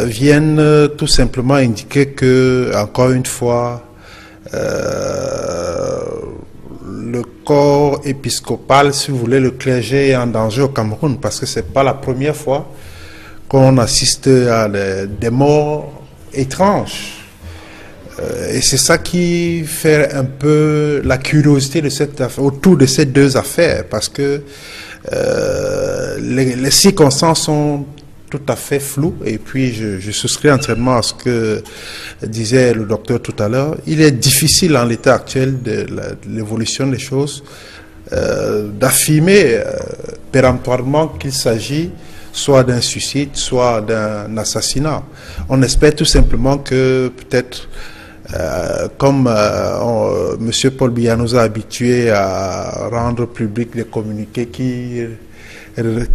viennent tout simplement indiquer que, encore une fois, le corps épiscopal, si vous voulez, le clergé est en danger au Cameroun, parce que c'est pas la première fois qu'on assiste à des morts étranges. Et c'est ça qui fait un peu la curiosité de cette affaire, autour de ces deux affaires, parce que les circonstances sont tout à fait floues. Et puis je souscris entièrement à ce que disait le docteur tout à l'heure. Il est difficile en l'état actuel de l'évolution des choses d'affirmer péremptoirement qu'il s'agit soit d'un suicide, soit d'un assassinat. On espère tout simplement que peut-être comme M. Paul Biya nous a habitués à rendre public des communiqués qui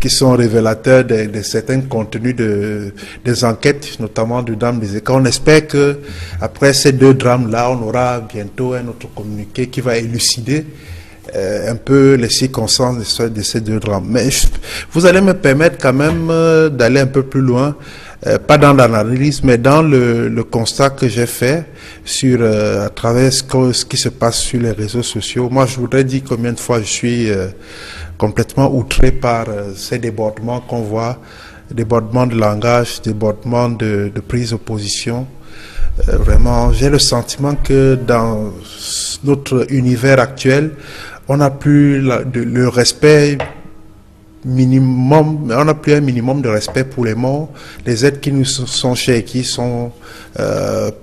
sont révélateurs de certains contenus des enquêtes, notamment du drame des Écoles. On espère que après ces deux drames-là, on aura bientôt un autre communiqué qui va élucider un peu les circonstances de ces deux drames. Mais vous allez me permettre quand même d'aller un peu plus loin. Pas dans l'analyse, mais dans le constat que j'ai fait à travers ce qui se passe sur les réseaux sociaux. Moi, je voudrais dire combien de fois je suis complètement outré par ces débordements qu'on voit, débordements de langage, débordements de prise de position. Vraiment, j'ai le sentiment que dans notre univers actuel, on n'a plus le respect minimum, on n'a plus un minimum de respect pour les morts, les êtres qui nous sont chers, qui sont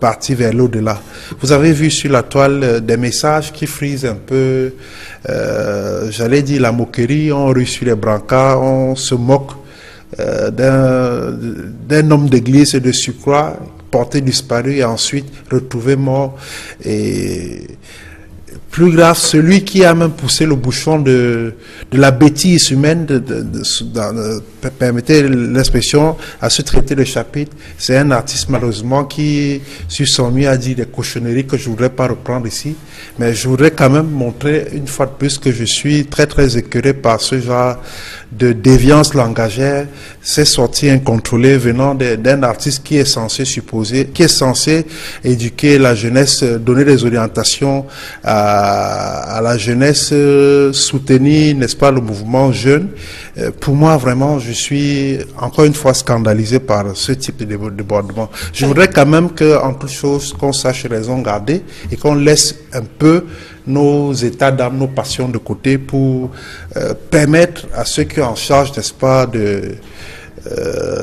partis vers l'au-delà. Vous avez vu sur la toile des messages qui frisent un peu, j'allais dire la moquerie, on reçu les brancards, on se moque d'un homme d'église de surcroît, porté disparu et ensuite retrouvé mort. Et plus grave, celui qui a même poussé le bouchon de la bêtise humaine, permettez l'expression, à se traiter le chapitre, c'est un artiste malheureusement qui, sur son mur, a dit des cochonneries que je ne voudrais pas reprendre ici, mais je voudrais quand même montrer une fois de plus que je suis très très écœuré par ce genre de déviance langagère, ces sorties incontrôlées venant d'un artiste qui est censé éduquer la jeunesse, donner des orientations à la jeunesse, soutenir, n'est-ce pas, le mouvement jeune, Pour moi, vraiment, je suis encore une fois scandalisé par ce type de débordement. Je voudrais quand même qu'en toute chose, qu'on sache raison garder et qu'on laisse un peu nos états d'âme, nos passions de côté pour permettre à ceux qui sont en charge, n'est-ce pas, de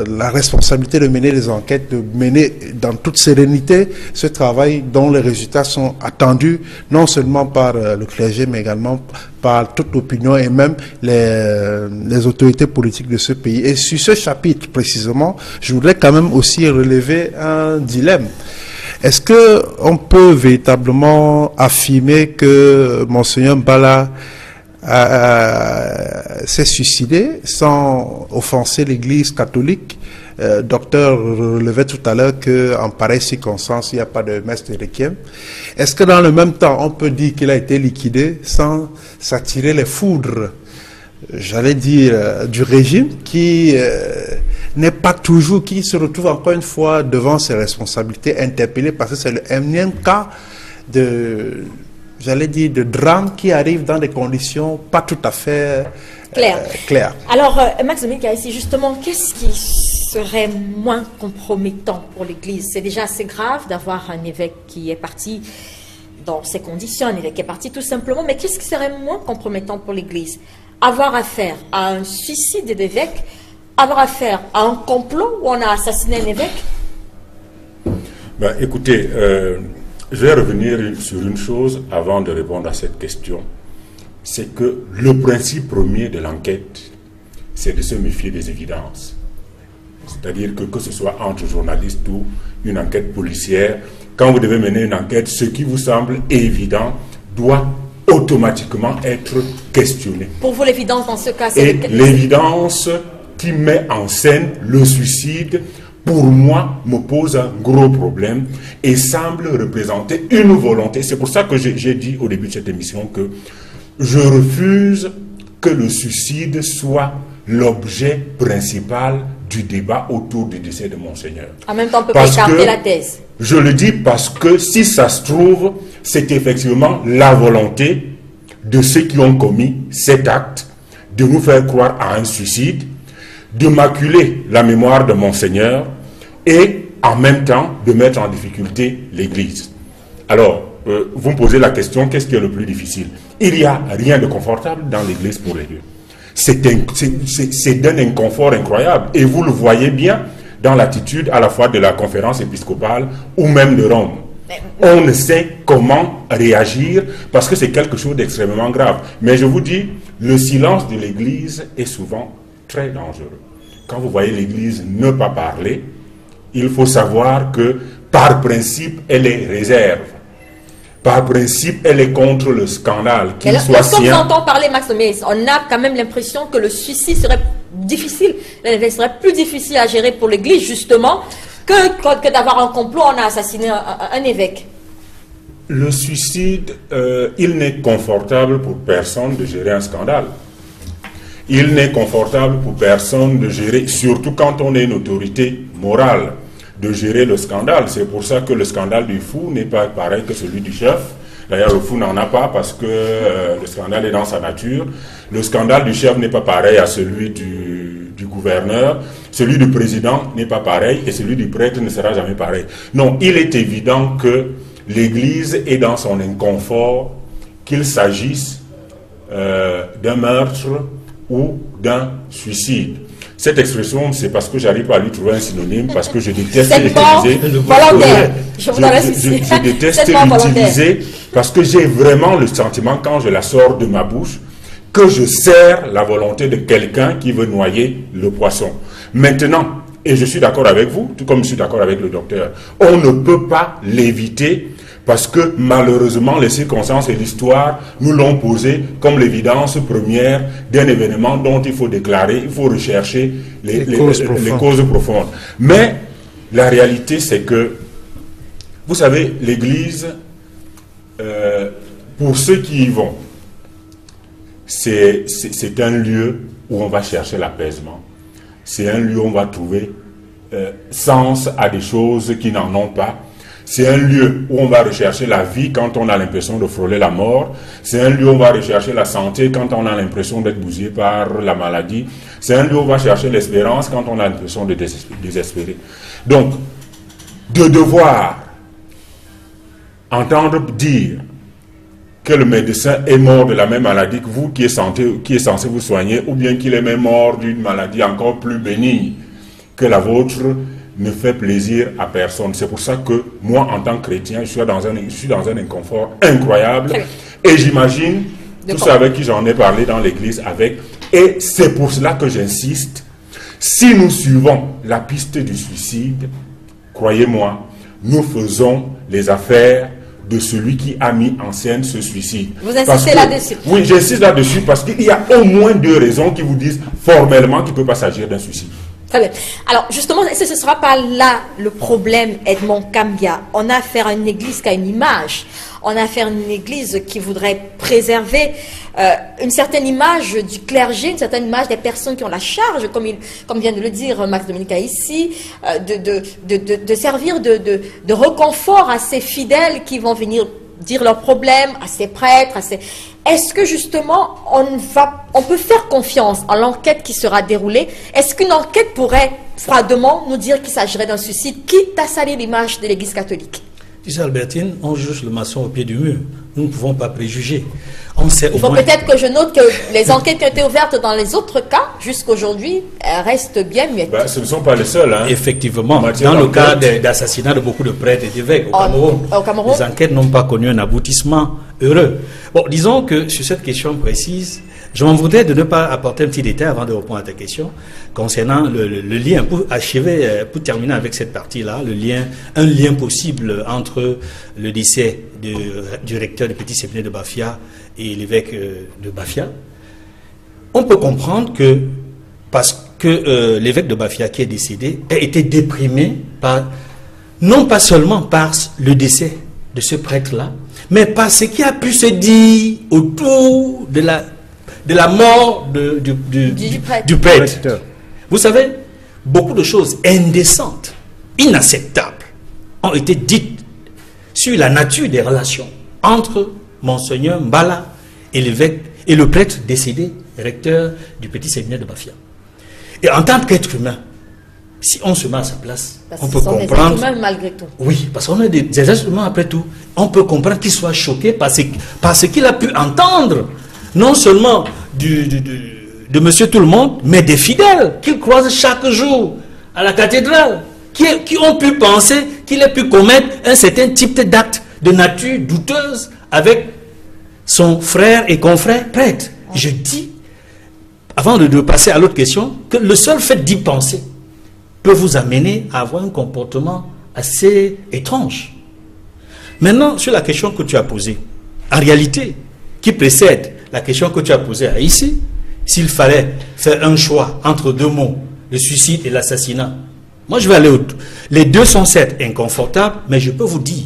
la responsabilité de mener des enquêtes, de mener dans toute sérénité ce travail dont les résultats sont attendus non seulement par le clergé mais également par toute l'opinion et même les autorités politiques de ce pays. Et sur ce chapitre précisément, je voudrais quand même aussi relever un dilemme. Est-ce que on peut véritablement affirmer que Monseigneur Mbala s'est suicidé sans offenser l'Église catholique? Docteur relevait tout à l'heure qu'en pareille circonstance, il n'y a pas de messe de requiem. Est-ce que dans le même temps, on peut dire qu'il a été liquidé sans s'attirer les foudres, j'allais dire, du régime qui n'est pas toujours, qui se retrouve encore une fois devant ses responsabilités, interpellé parce que c'est le énième cas de, j'allais dire, de drame qui arrive dans des conditions pas tout à fait claires.
Alors, Max Dominique, justement, qu'est-ce qui serait moins compromettant pour l'Église? C'est déjà assez grave d'avoir un évêque qui est parti dans ces conditions, un évêque qui est parti tout simplement, mais qu'est-ce qui serait moins compromettant pour l'Église? Avoir affaire à un suicide d'évêque, avoir affaire à un complot où on a assassiné un évêque?
Écoutez, je vais revenir sur une chose avant de répondre à cette question. C'est que le principe premier de l'enquête, c'est de se méfier des évidences. C'est-à-dire que ce soit entre journalistes ou une enquête policière, quand vous devez mener une enquête, ce qui vous semble évident doit automatiquement être questionné.
Pour vous, l'évidence dans ce cas, c'est...
Et l'évidence qui met en scène le suicide, pour moi, me pose un gros problème et semble représenter une volonté. C'est pour ça que j'ai dit au début de cette émission que je refuse que le suicide soit l'objet principal du débat autour du décès de Monseigneur.
En même temps, on ne peut pas écarter la thèse.
Je le dis parce que si ça se trouve, c'est effectivement la volonté de ceux qui ont commis cet acte de nous faire croire à un suicide, de maculer la mémoire de Monseigneur et en même temps de mettre en difficulté l'Église. Alors, vous me posez la question, qu'est-ce qui est le plus difficile? Il n'y a rien de confortable dans l'Église pour les dieux. C'est d'un inconfort incroyable. Et vous le voyez bien dans l'attitude à la fois de la conférence épiscopale ou même de Rome. On ne sait comment réagir parce que c'est quelque chose d'extrêmement grave. Mais je vous dis, le silence de l'Église est souvent très dangereux. Quand vous voyez l'Église ne pas parler, il faut savoir que par principe, elle est réserve. Par principe, elle est contre le scandale, qu'il soit sien.
Quand on entend parler, Max Dominique, on a quand même l'impression que le suicide serait difficile, serait plus difficile à gérer pour l'Église, justement, que d'avoir un complot, on a assassiné un évêque.
Le suicide, il n'est confortable pour personne de gérer un scandale. Il n'est confortable pour personne de gérer, surtout quand on est une autorité morale, de gérer le scandale. C'est pour ça que le scandale du fou n'est pas pareil que celui du chef. D'ailleurs, le fou n'en a pas parce que le scandale est dans sa nature. Le scandale du chef n'est pas pareil à celui du gouverneur. Celui du président n'est pas pareil et celui du prêtre ne sera jamais pareil. Non, il est évident que l'Église est dans son inconfort, qu'il s'agisse d'un meurtre ou d'un suicide. Cette expression, c'est parce que j'arrive pas à lui trouver un synonyme, parce que je déteste l'utiliser. Je déteste l'utiliser parce que j'ai vraiment le sentiment, quand je la sors de ma bouche, que je sers la volonté de quelqu'un qui veut noyer le poisson. Maintenant, et je suis d'accord avec vous, tout comme je suis d'accord avec le docteur, on ne peut pas l'éviter parce que malheureusement les circonstances et l'histoire nous l'ont posé comme l'évidence première d'un événement dont il faut déclarer, il faut rechercher les causes profondes. Mais la réalité c'est que, vous savez, l'Église, pour ceux qui y vont, c'est un lieu où on va chercher l'apaisement. C'est un lieu où on va trouver sens à des choses qui n'en ont pas. C'est un lieu où on va rechercher la vie quand on a l'impression de frôler la mort. C'est un lieu où on va rechercher la santé quand on a l'impression d'être bousillé par la maladie. C'est un lieu où on va chercher l'espérance quand on a l'impression de désespérer. Donc, de devoir entendre dire que le médecin est mort de la même maladie que vous, qui est censé vous soigner, ou bien qu'il est même mort d'une maladie encore plus bénigne que la vôtre, ne fait plaisir à personne. C'est pour ça que moi, en tant que chrétien, je suis dans un inconfort incroyable. Et j'imagine tous ceux avec qui j'en ai parlé dans l'église avec. Et c'est pour cela que j'insiste. Si nous suivons la piste du suicide, croyez-moi, nous faisons les affaires de celui qui a mis en scène ce suicide.
Vous insistez là-dessus? Oui,
j'insiste là-dessus parce qu'il y a au moins 2 raisons qui vous disent formellement qu'il ne peut pas s'agir d'un suicide.
Très bien. Alors, justement, est-ce que ce ne sera pas là le problème, Edmond Kambia? On a affaire à une église qui a une image. On a affaire à une église qui voudrait préserver une certaine image du clergé, une certaine image des personnes qui ont la charge, comme vient de le dire Max Dominica ici, de servir de reconfort à ces fidèles qui vont venir dire leurs problèmes, à ces prêtres, Est-ce que justement on peut faire confiance en l'enquête qui sera déroulée? Est-ce qu'une enquête pourrait froidement nous dire qu'il s'agirait d'un suicide, quitte à salir l'image de l'Église catholique?
Tu sais, Albertine, on juge le maçon au pied du mur. Nous ne pouvons pas préjuger. On sait
Il faut peut-être que je note que les enquêtes qui ont été ouvertes dans les autres cas, jusqu'aujourd'hui, restent bien muettes.
Ce ne sont pas les seuls. Hein.
Effectivement, dans le cas d'assassinat de beaucoup de prêtres et d'évêques au Cameroun, les enquêtes n'ont pas connu un aboutissement heureux. Bon, disons que sur cette question précise, je m'en voudrais de ne pas apporter un petit détail avant de répondre à ta question concernant le lien, pour achever, pour terminer avec cette partie-là, un lien possible entre le décès du recteur du Petit Séminaire de Bafia et l'évêque de Bafia. On peut comprendre que, parce que l'évêque de Bafia qui est décédé a été déprimé non pas seulement par le décès de ce prêtre-là, mais par ce qui a pu se dire autour de la mort du prêtre. Vous savez, beaucoup de choses indécentes, inacceptables, ont été dites sur la nature des relations entre Monseigneur Mbala et l'évêque et le prêtre décédé, recteur du Petit Séminaire de Bafia. Et en tant qu'être humain, si on se met à sa place, on peut comprendre. Des êtres
humains malgré tout.
Oui, parce qu'on est des êtres humains après tout. On peut comprendre qu'il soit choqué par ce qu'il a pu entendre, non seulement de Monsieur Tout-le-Monde, mais des fidèles qu'il croise chaque jour à la cathédrale, qui ont pu penser qu'il a pu commettre un certain type d'acte de nature douteuse avec son frère et confrère prêtre. Je dis, avant de passer à l'autre question, que le seul fait d'y penser peut vous amener à avoir un comportement assez étrange. Maintenant, sur la question que tu as posée, en réalité, qui précède la question que tu as posée ici, s'il fallait faire un choix entre 2 mots, le suicide et l'assassinat, moi je vais aller les deux sont certes inconfortables, mais je peux vous dire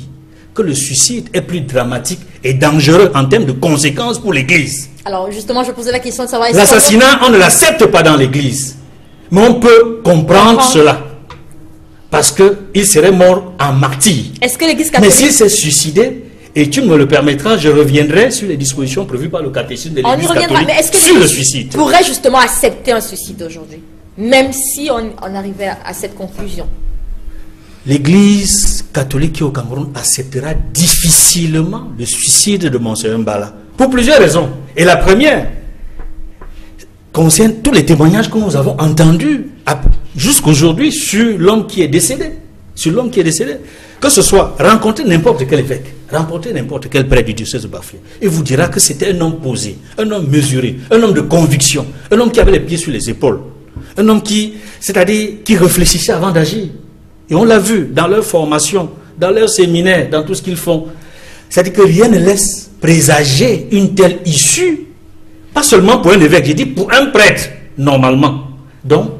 que le suicide est plus dramatique et dangereux en termes de conséquences pour l'Église.
Alors justement, je posais la question de savoir...
L'assassinat, on ne l'accepte pas dans l'Église. Mais on peut comprendre cela. Parce qu'il serait mort en martyr.
Est-ce que l'Église catholique...
Mais s'il s'est suicidé, et tu me le permettras, je reviendrai sur les dispositions prévues par le catéchisme de l'Église catholique
mais est-ce que
sur le suicide.
Pourrait justement accepter un suicide aujourd'hui, même si on arrivait à cette conclusion?
L'Église catholique qui est au Cameroun acceptera difficilement le suicide de Monseigneur Mbala. Pour plusieurs raisons. Et la première concerne tous les témoignages que nous avons entendus jusqu'aujourd'hui sur l'homme qui est décédé. Sur l'homme qui est décédé. Que ce soit rencontrer n'importe quel évêque, rencontrer n'importe quel prêtre du diocèse de Bafia, et vous dira que c'était un homme posé, un homme mesuré, un homme de conviction, un homme qui avait les pieds sur les épaules, un homme qui réfléchissait avant d'agir. Et on l'a vu dans leur formation, dans leur séminaire, dans tout ce qu'ils font. C'est-à-dire que rien ne laisse présager une telle issue, pas seulement pour un évêque, j'ai dit pour un prêtre, normalement. Donc,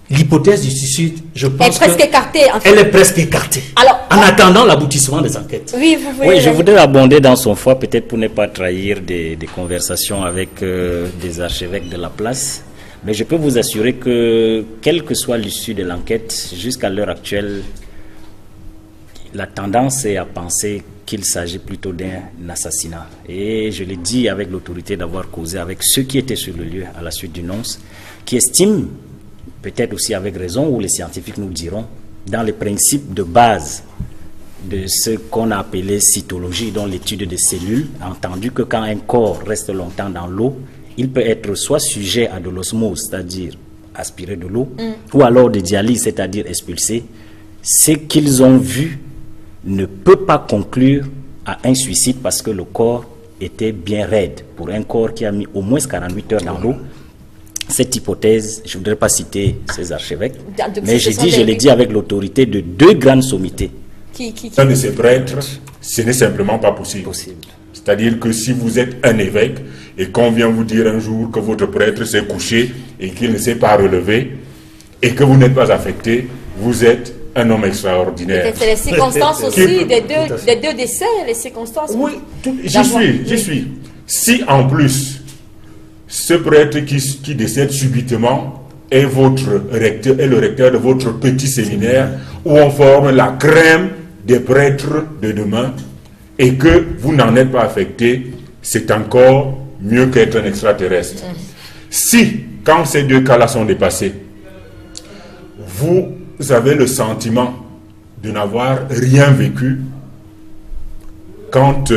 l'hypothèse du suicide, je pense elle est presque écartée. Alors, en attendant l'aboutissement des enquêtes.
Oui,
je voudrais abonder dans son foi, peut-être pour ne pas trahir des conversations avec des archevêques de la place. Mais je peux vous assurer que, quelle que soit l'issue de l'enquête, jusqu'à l'heure actuelle, la tendance est à penser qu'il s'agit plutôt d'un assassinat. Et je l'ai dit avec l'autorité d'avoir causé avec ceux qui étaient sur le lieu à la suite du nonce, qui estiment, peut-être aussi avec raison, ou les scientifiques nous diront, dans les principes de base de ce qu'on a appelé cytologie, dans l'étude des cellules, entendu que quand un corps reste longtemps dans l'eau, il peut être soit sujet à de l'osmose, c'est-à-dire aspirer de l'eau, ou alors de dialyse, c'est-à-dire expulser. Ce qu'ils ont vu ne peut pas conclure à un suicide parce que le corps était bien raide. Pour un corps qui a mis au moins 48 heures dans l'eau, cette hypothèse, je ne voudrais pas citer ces archevêques, mais je l'ai dit avec l'autorité de deux grandes sommités.
Un de ces prêtres, ce n'est simplement pas possible. C'est-à-dire que si vous êtes un évêque et qu'on vient vous dire un jour que votre prêtre s'est couché et qu'il ne s'est pas relevé et que vous n'êtes pas affecté, vous êtes un homme extraordinaire.
C'est les circonstances aussi des deux décès, les circonstances.
Oui, j'y suis. Si en plus, ce prêtre qui décède subitement est votre recteur, est le recteur de votre petit séminaire où on forme la crème des prêtres de demain et que vous n'en êtes pas affecté, c'est encore mieux qu'être un extraterrestre. Si, quand ces deux cas-là sont dépassés, vous avez le sentiment de n'avoir rien vécu quand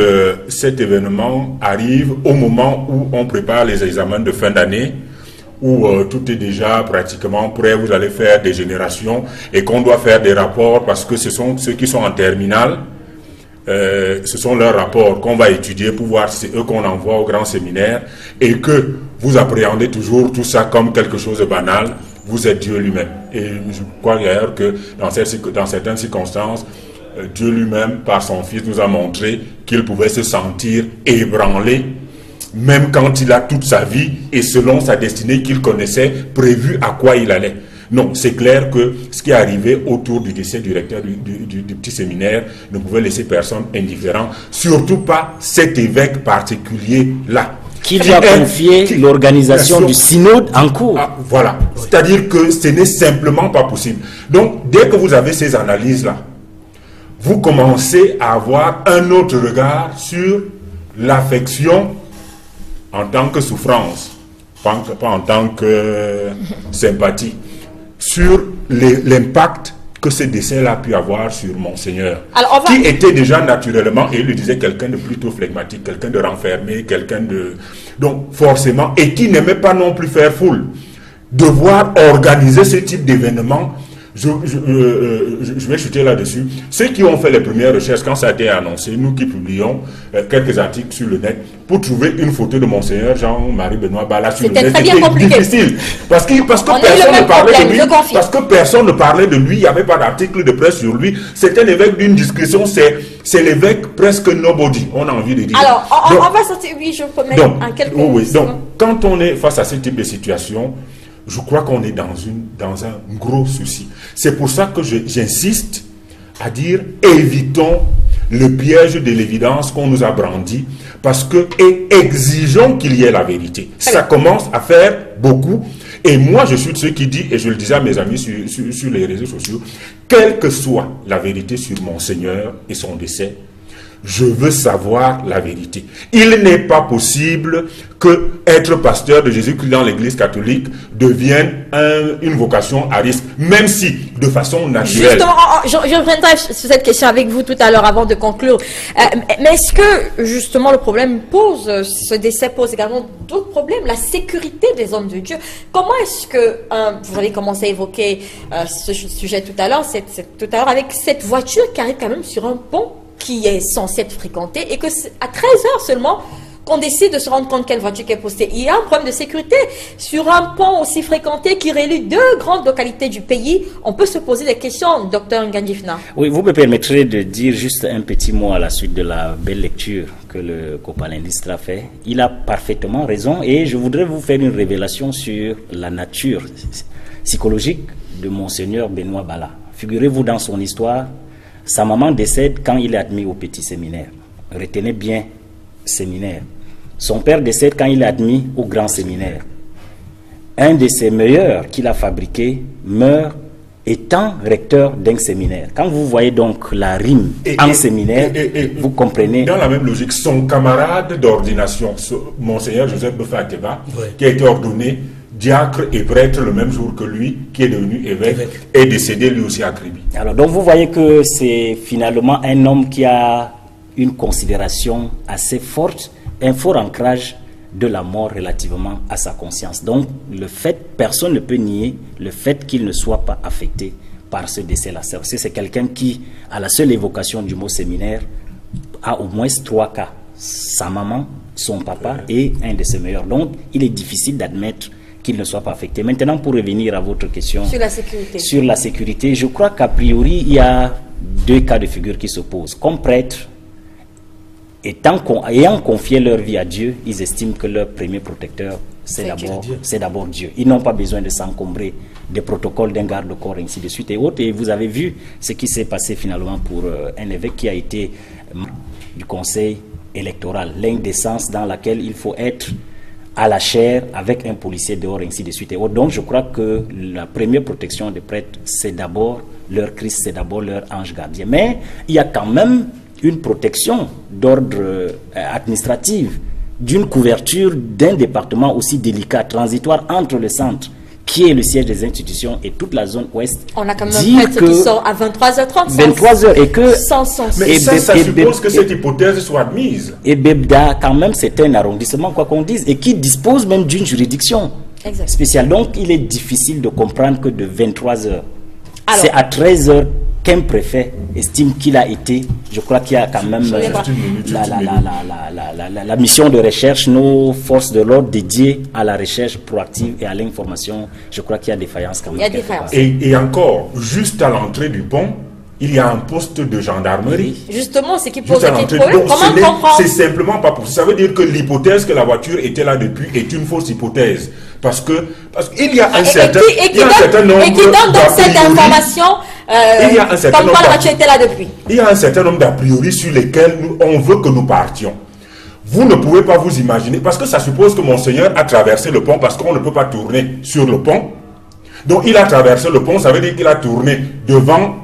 cet événement arrive au moment où on prépare les examens de fin d'année, où tout est déjà pratiquement prêt, vous allez faire des générations et qu'on doit faire des rapports parce que ce sont ceux qui sont en terminale, ce sont leurs rapports qu'on va étudier pour voir si c'est eux qu'on envoie au grand séminaire et que vous appréhendez toujours tout ça comme quelque chose de banal. Vous êtes Dieu lui-même. Et je crois d'ailleurs que dans certaines circonstances, Dieu lui-même, par son Fils, nous a montré qu'il pouvait se sentir ébranlé, même quand il a toute sa vie et selon sa destinée qu'il connaissait, prévu à quoi il allait. Non, c'est clair que ce qui est arrivé autour du décès du recteur du petit séminaire ne pouvait laisser personne indifférent, surtout pas cet évêque particulier-là.
Qui lui a confié l'organisation du synode en cours.
Ah, voilà. C'est-à-dire que ce n'est simplement pas possible. Donc, dès que vous avez ces analyses-là, vous commencez à avoir un autre regard sur l'affection en tant que souffrance, pas en tant que sympathie, sur l'impact que ce décès-là a pu avoir sur Monseigneur, qui était déjà naturellement, et il le disait, quelqu'un de plutôt flegmatique, quelqu'un de renfermé, quelqu'un de... Donc, forcément, et qui n'aimait pas non plus faire foule. Devoir organiser ce type d'événement, je vais chuter là-dessus. Ceux qui ont fait les premières recherches, quand ça a été annoncé, nous qui publions quelques articles sur le net, pour trouver une photo de Monseigneur Jean-Marie Benoît Bala sur le net, c'était difficile. Parce que personne ne parlait de lui. Parce que personne ne parlait de lui, il n'y avait pas d'article de presse sur lui. C'est un évêque d'une discrétion, c'est l'évêque presque nobody, on a envie de dire.
Alors, on va sortir, oui, je peux mettre en quelques minutes.
Donc, quand on est face à ce type de situation, je crois qu'on est dans un gros souci. C'est pour ça que j'insiste à dire évitons le piège de l'évidence qu'on nous a brandi et exigeons qu'il y ait la vérité. Ça commence à faire beaucoup. Et moi, je suis de ceux qui disent, et je le disais à mes amis sur les réseaux sociaux, quelle que soit la vérité sur Monseigneur et son décès, je veux savoir la vérité. Il n'est pas possible que être pasteur de Jésus-Christ dans l'Église catholique devienne une vocation à risque, même si de façon naturelle.
Justement, je reviendrai sur cette question avec vous tout à l'heure avant de conclure. Mais est-ce que justement le problème ce décès pose également d'autres problèmes, la sécurité des hommes de Dieu? Comment est-ce que vous avez commencé à évoquer ce sujet tout à l'heure, avec cette voiture qui arrive quand même sur un pont qui est censé être fréquenté et que à 13 heures seulement qu'on décide de se rendre compte quelle voiture est postée. Il y a un problème de sécurité sur un pont aussi fréquenté qui relie deux grandes localités du pays. On peut se poser des questions, docteur Ngandjifna.
Oui, vous me permettrez de dire juste un petit mot à la suite de la belle lecture que le copalindistre a fait. Il a parfaitement raison et je voudrais vous faire une révélation sur la nature psychologique de Monseigneur Benoît Bala. Figurez-vous dans son histoire, sa maman décède quand il est admis au petit séminaire. Retenez bien, séminaire. Son père décède quand il est admis au grand séminaire. Un de ses meilleurs qu'il a fabriqué meurt étant recteur d'un séminaire. Quand vous voyez donc la rime séminaire, vous comprenez.
Dans la même logique, son camarade d'ordination, Monseigneur Joseph Bofa-Ateba, qui a été ordonné diacre et prêtre le même jour que lui, qui est devenu évêque, est décédé lui aussi à Kribi.
Alors donc vous voyez que c'est finalement un homme qui a une considération assez forte, un fort ancrage de la mort relativement à sa conscience. Donc le fait, personne ne peut nier le fait qu'il ne soit pas affecté par ce décès-là. C'est quelqu'un qui, à la seule évocation du mot séminaire, a au moins 3 cas. Sa maman, son papa et un de ses meilleurs. Donc il est difficile d'admettre qu'il ne soit pas affecté. Maintenant, pour revenir à votre question
sur la sécurité.
Sur la sécurité, je crois qu'a priori, il y a 2 cas de figure qui s'opposent. Comme prêtres, ayant confié leur vie à Dieu, ils estiment que leur premier protecteur, c'est d'abord Dieu. Ils n'ont pas besoin de s'encombrer des protocoles d'un garde-corps, ainsi de suite et autres. Et vous avez vu ce qui s'est passé finalement pour un évêque qui a été du conseil électoral, l'indécence dans laquelle il faut être à la chair avec un policier dehors, ainsi de suite et autres. Donc je crois que la première protection des prêtres, c'est d'abord leur Christ, c'est d'abord leur ange gardien. Mais il y a quand même une protection d'ordre administratif, d'une couverture d'un département aussi délicat, transitoire entre le centre, qui est le siège des institutions, et toute la zone ouest.
On a quand même un prêtre qui sort à 23h30.
23h et que...
Mais ça suppose que cette hypothèse soit admise. Et
Bebda, quand même, c'est un arrondissement, quoi qu'on dise, et qui dispose même d'une juridiction spéciale. Donc, il est difficile de comprendre que de 23h, c'est à 13h qu'un préfet estime qu'il a été, je crois qu'il y a quand même la mission de recherche, nos forces de l'ordre dédiées à la recherche proactive et à l'information, je crois qu'il y a défaillance quand même.
Il y a défaillance.
Et encore, juste à l'entrée du pont, il y a un poste de gendarmerie.
Justement, c'est qui pose un problème. Comment comprendre?
C'est simplement pas possible. Ça veut dire que l'hypothèse que la voiture était là depuis est une fausse hypothèse. Parce qu'il y a un certain nombre
et qui donne donc cette information comme quoi la voiture était là depuis.
Il y a un certain nombre d'a priori sur lesquels on veut que nous partions. Vous ne pouvez pas vous imaginer, parce que ça suppose que Monseigneur a traversé le pont, parce qu'on ne peut pas tourner sur le pont. Donc il a traversé le pont, ça veut dire qu'il a tourné devant,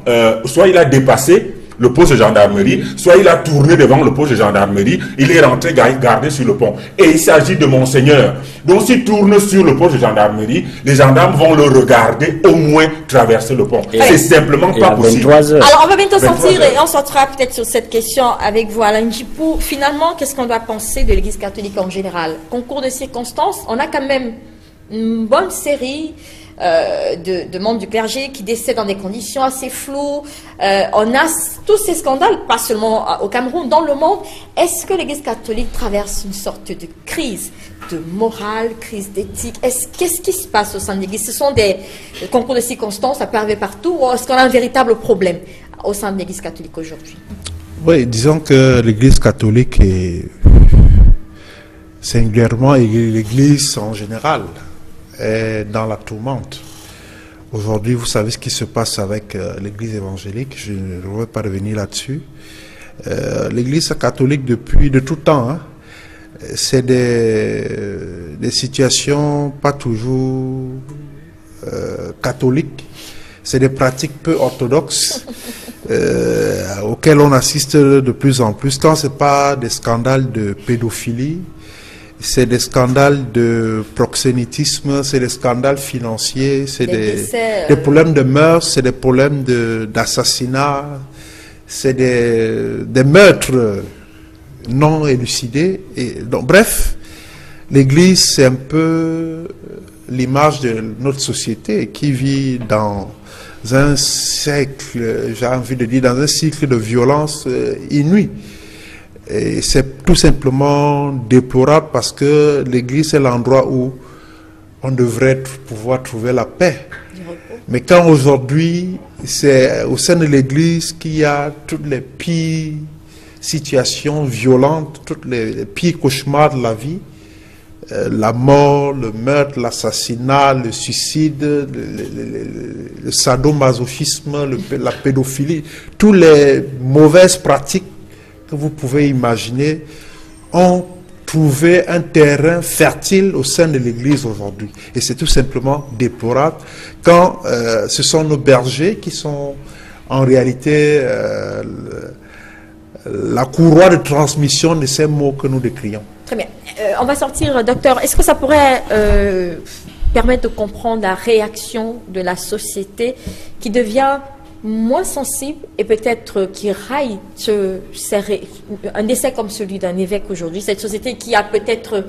soit il a dépassé le poste de gendarmerie, soit il a tourné devant le poste de gendarmerie, il est rentré garder sur le pont. Et il s'agit de Monseigneur. Donc s'il tourne sur le poste de gendarmerie, les gendarmes vont le regarder au moins traverser le pont. C'est simplement pas possible.
Alors on va bientôt sortir et on sortira peut-être sur cette question avec vous, Alain Djipou. Finalement, qu'est-ce qu'on doit penser de l'Église catholique en général? Concours de circonstances, on a quand même une bonne série de membres du clergé qui décèdent dans des conditions assez floues. On a tous ces scandales, pas seulement au Cameroun, dans le monde. Est-ce que l'Église catholique traverse une sorte de crise de morale, crise d'éthique? Qu'est-ce qui se passe au sein de l'Église? Ce sont des concours de circonstances, ça peut arriver partout, ou est-ce qu'on a un véritable problème au sein de l'Église catholique aujourd'hui?
Oui, disons que l'Église catholique est singulièrement, et l'Église en général, est dans la tourmente. Aujourd'hui, vous savez ce qui se passe avec l'Église évangélique, je ne vais pas revenir là-dessus. L'Église catholique de tout temps, hein, c'est des situations pas toujours catholiques, c'est des pratiques peu orthodoxes auxquelles on assiste de plus en plus, tant ce n'est pas des scandales de pédophilie, c'est des scandales de proxénétisme, c'est des scandales financiers, c'est des problèmes de mœurs, c'est des problèmes d'assassinat, c'est des meurtres non élucidés. Et donc, bref, l'Église, c'est un peu l'image de notre société qui vit dans un siècle, j'ai envie de dire, dans un cycle de violence inouïe. Et c'est tout simplement déplorable parce que l'Église est l'endroit où on devrait pouvoir trouver la paix. Mais quand aujourd'hui, c'est au sein de l'Église qu'il y a toutes les pires situations violentes, toutes les pires cauchemars de la vie, la mort, le meurtre, l'assassinat, le suicide, le sadomasochisme, la pédophilie, toutes les mauvaises pratiques que vous pouvez imaginer, on trouver un terrain fertile au sein de l'Église aujourd'hui. Et c'est tout simplement déplorable quand ce sont nos bergers qui sont en réalité la courroie de transmission de ces mots que nous décrions.
Très bien. On va sortir, docteur. Est-ce que ça pourrait permettre de comprendre la réaction de la société qui devient moins sensible et peut-être qui raille un décès comme celui d'un évêque aujourd'hui, cette société qui a peut-être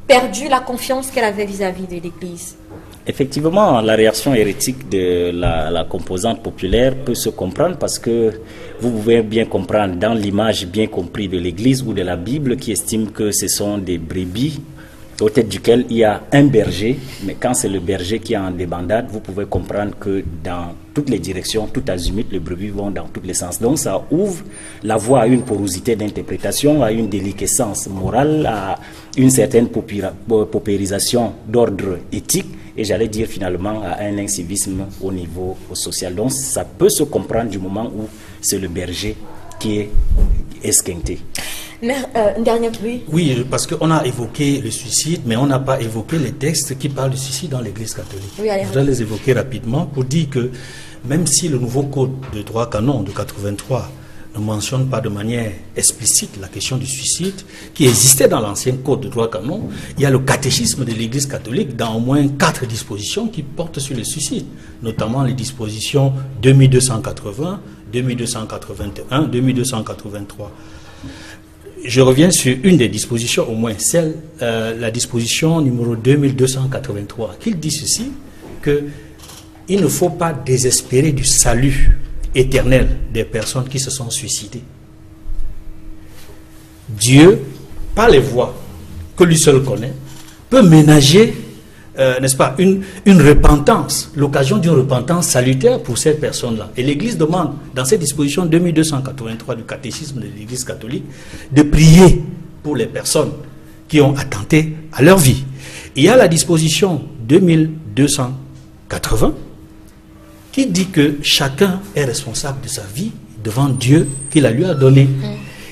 perdu la confiance qu'elle avait vis-à-vis de l'Église?
Effectivement, la réaction hérétique de la composante populaire peut se comprendre parce que vous pouvez bien comprendre dans l'image bien comprise de l'Église ou de la Bible qui estime que ce sont des brebis au tête duquel il y a un berger, mais quand c'est le berger qui est en débandade, vous pouvez comprendre que dans toutes les directions, tout azimut, les brebis vont dans tous les sens. Donc ça ouvre la voie à une porosité d'interprétation, à une déliquescence morale, à une certaine paupérisation d'ordre éthique, et j'allais dire finalement à un incivisme au niveau social. Donc ça peut se comprendre du moment où c'est le berger qui est esquinté.
Une dernière bruit.
Oui, parce qu'on a évoqué le suicide, mais on n'a pas évoqué les textes qui parlent du suicide dans l'Église catholique.
Oui,
je voudrais les évoquer rapidement pour dire que même si le nouveau code de droit canon de 83 ne mentionne pas de manière explicite la question du suicide, qui existait dans l'ancien code de droit canon, il y a le catéchisme de l'Église catholique dans au moins 4 dispositions qui portent sur le suicide, notamment les dispositions 2280, 2281, 2283. Je reviens sur une des dispositions, au moins celle, la disposition numéro 2283, qui dit ceci, qu'il ne faut pas désespérer du salut éternel des personnes qui se sont suicidées. Dieu, par les voies que lui seul connaît, peut ménager, n'est-ce pas, une repentance, l'occasion d'une repentance salutaire pour ces personnes-là. Et l'Église demande, dans cette disposition 2283 du catéchisme de l'Église catholique, de prier pour les personnes qui ont attenté à leur vie. Il y a la disposition 2280 qui dit que chacun est responsable de sa vie devant Dieu qui la lui a donnée.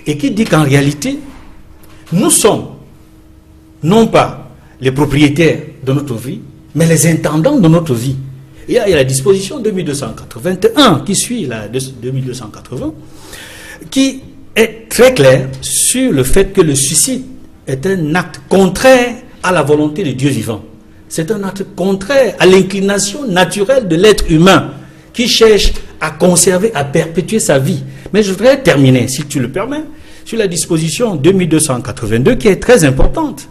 Et qui dit qu'en réalité, nous sommes non pas les propriétaires de notre vie, mais les intendants de notre vie. Et il y a la disposition 2281 qui suit la 2280, qui est très claire sur le fait que le suicide est un acte contraire à la volonté de Dieu vivant. C'est un acte contraire à l'inclination naturelle de l'être humain qui cherche à conserver, à perpétuer sa vie. Mais je voudrais terminer, si tu le permets, sur la disposition 2282 qui est très importante,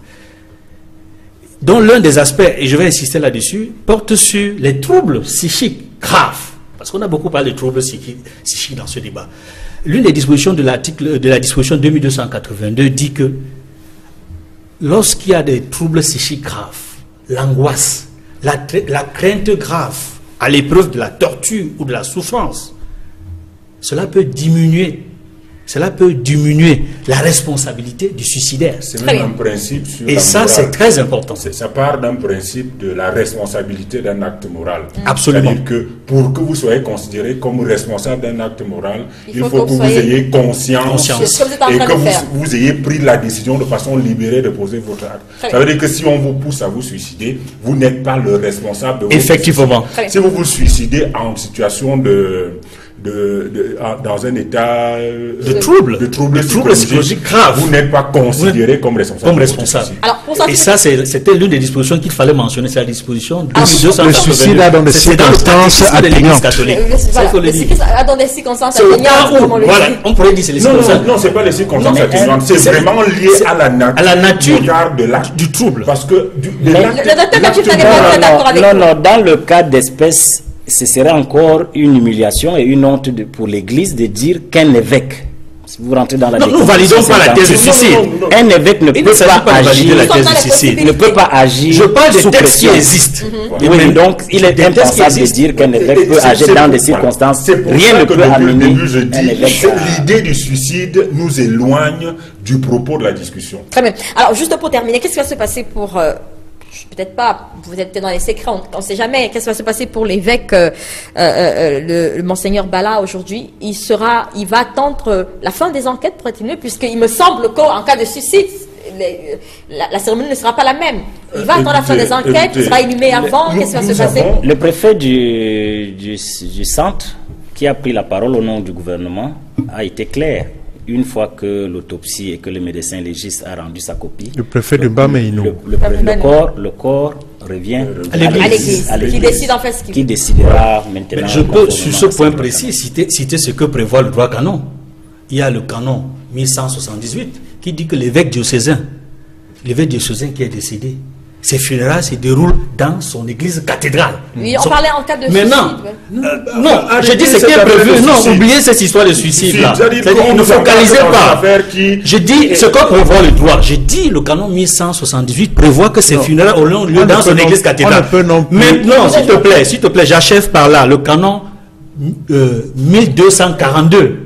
dont l'un des aspects, et je vais insister là-dessus, porte sur les troubles psychiques graves. Parce qu'on a beaucoup parlé de troubles psychiques dans ce débat. L'une des dispositions de la disposition 2282 dit que lorsqu'il y a des troubles psychiques graves, l'angoisse, la crainte grave à l'épreuve de la torture ou de la souffrance, cela peut diminuer la responsabilité du suicidaire.
C'est même un principe sur
et ça, c'est très important.
Ça part d'un principe de la responsabilité d'un acte moral.
Absolument.
C'est-à-dire que pour que vous soyez considéré comme responsable d'un acte moral, il faut que vous ayez conscience et que vous ayez pris la décision de façon libérée de poser votre acte. Ça veut dire que si on vous pousse à vous suicider, vous n'êtes pas le responsable de votre
Effectivement.
suicide. Si vous vous suicidez en situation dans un état
de trouble psychologique grave,
vous n'êtes pas considéré comme responsable.
Alors,
et ça, c'était l'une des dispositions qu'il fallait mentionner, c'est la disposition
2282. Le suicide a dans des circonstances atténuantes.
Dans des circonstances atténuantes,
voilà, on pourrait dire c'est les circonstances.
Non, c'est pas les circonstances atténuantes, c'est vraiment lié à la nature de l'acte du trouble. Parce que
non, dans le cas d'espèce, ce serait encore une humiliation et une honte pour l'Église de dire qu'un évêque, si vous rentrez dans la
définition, nous validons pas la thèse du suicide.
Un évêque ne peut pas agir. Ne peut pas agir.
Je parle des textes qui existent.
Oui, donc il est impensable de dire qu'un évêque peut agir dans des circonstances. Rien ne peut amener un évêque.
L'idée du suicide nous éloigne du propos de la discussion.
Très bien. Alors, juste pour terminer, qu'est-ce qui va se passer pour... peut-être pas, vous êtes dans les secrets, on ne sait jamais. Qu'est-ce qui va se passer pour l'évêque, le monseigneur Bala aujourd'hui? Il va attendre la fin des enquêtes pour être inhumé, puisqu'il me semble qu'en cas de suicide, la cérémonie ne sera pas la même. Il va attendre la fin des enquêtes, il sera inhumé avant, qu'est-ce qui va se passer?
Le préfet du centre, qui a pris la parole au nom du gouvernement, a été clair. Une fois que l'autopsie et que le médecin légiste a rendu sa copie,
Le préfet de Bameyno.
le corps revient à l'église,
qui décide en fait ce
qui décidera maintenant.
Mais je peux, sur ce point précis, citer ce que prévoit le droit canon. Il y a le canon 1178 qui dit que l'évêque diocésain qui est décédé, ses funérailles se déroulent dans son église cathédrale.
Oui, on parlait en cas de
Maintenant,
suicide.
non, je dis ce qui est prévu. Non, oubliez cette histoire de suicide-là. Ne focalisez pas. Je dis ce que prévoit le droit. J'ai dit le canon 1178 prévoit que ces funérailles auront lieu dans son église cathédrale. Maintenant, s'il te plaît, j'achève par là. Le canon 1242,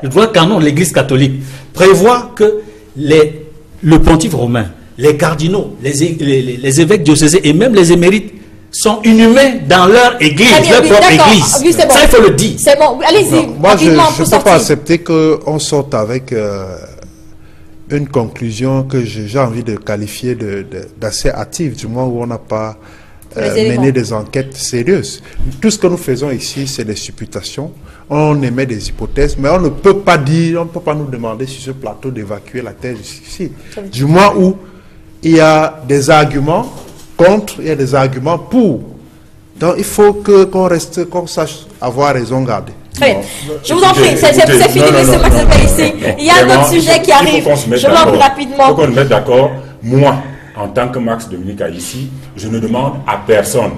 le droit canon de l'église catholique, prévoit que le pontife romain, les cardinaux, les évêques diocésains et même les émérites sont inhumés dans leur église, leur propre église.
Oui, bon.
Ça, il faut le dire.
C'est bon, allez-y.
Moi, je ne peux pas accepter qu'on sorte avec une conclusion que j'ai envie de qualifier d'assez hâtive, du moins où on n'a pas mené des enquêtes sérieuses. Tout ce que nous faisons ici, c'est des supputations. On émet des hypothèses, mais on ne peut pas dire, on ne peut pas nous demander sur ce plateau d'évacuer la thèse du suicide. Du moins où il y a des arguments contre, il y a des arguments pour. Donc il faut qu'on sache avoir raison garder.
Très bien. Je vous en prie, c'est fini, M. Maxime Pellissier. Il y a un autre sujet qui arrive. Je l'en prie rapidement.
Il faut qu'on se mette d'accord. Moi, en tant que Max Dominique ici, je ne demande à personne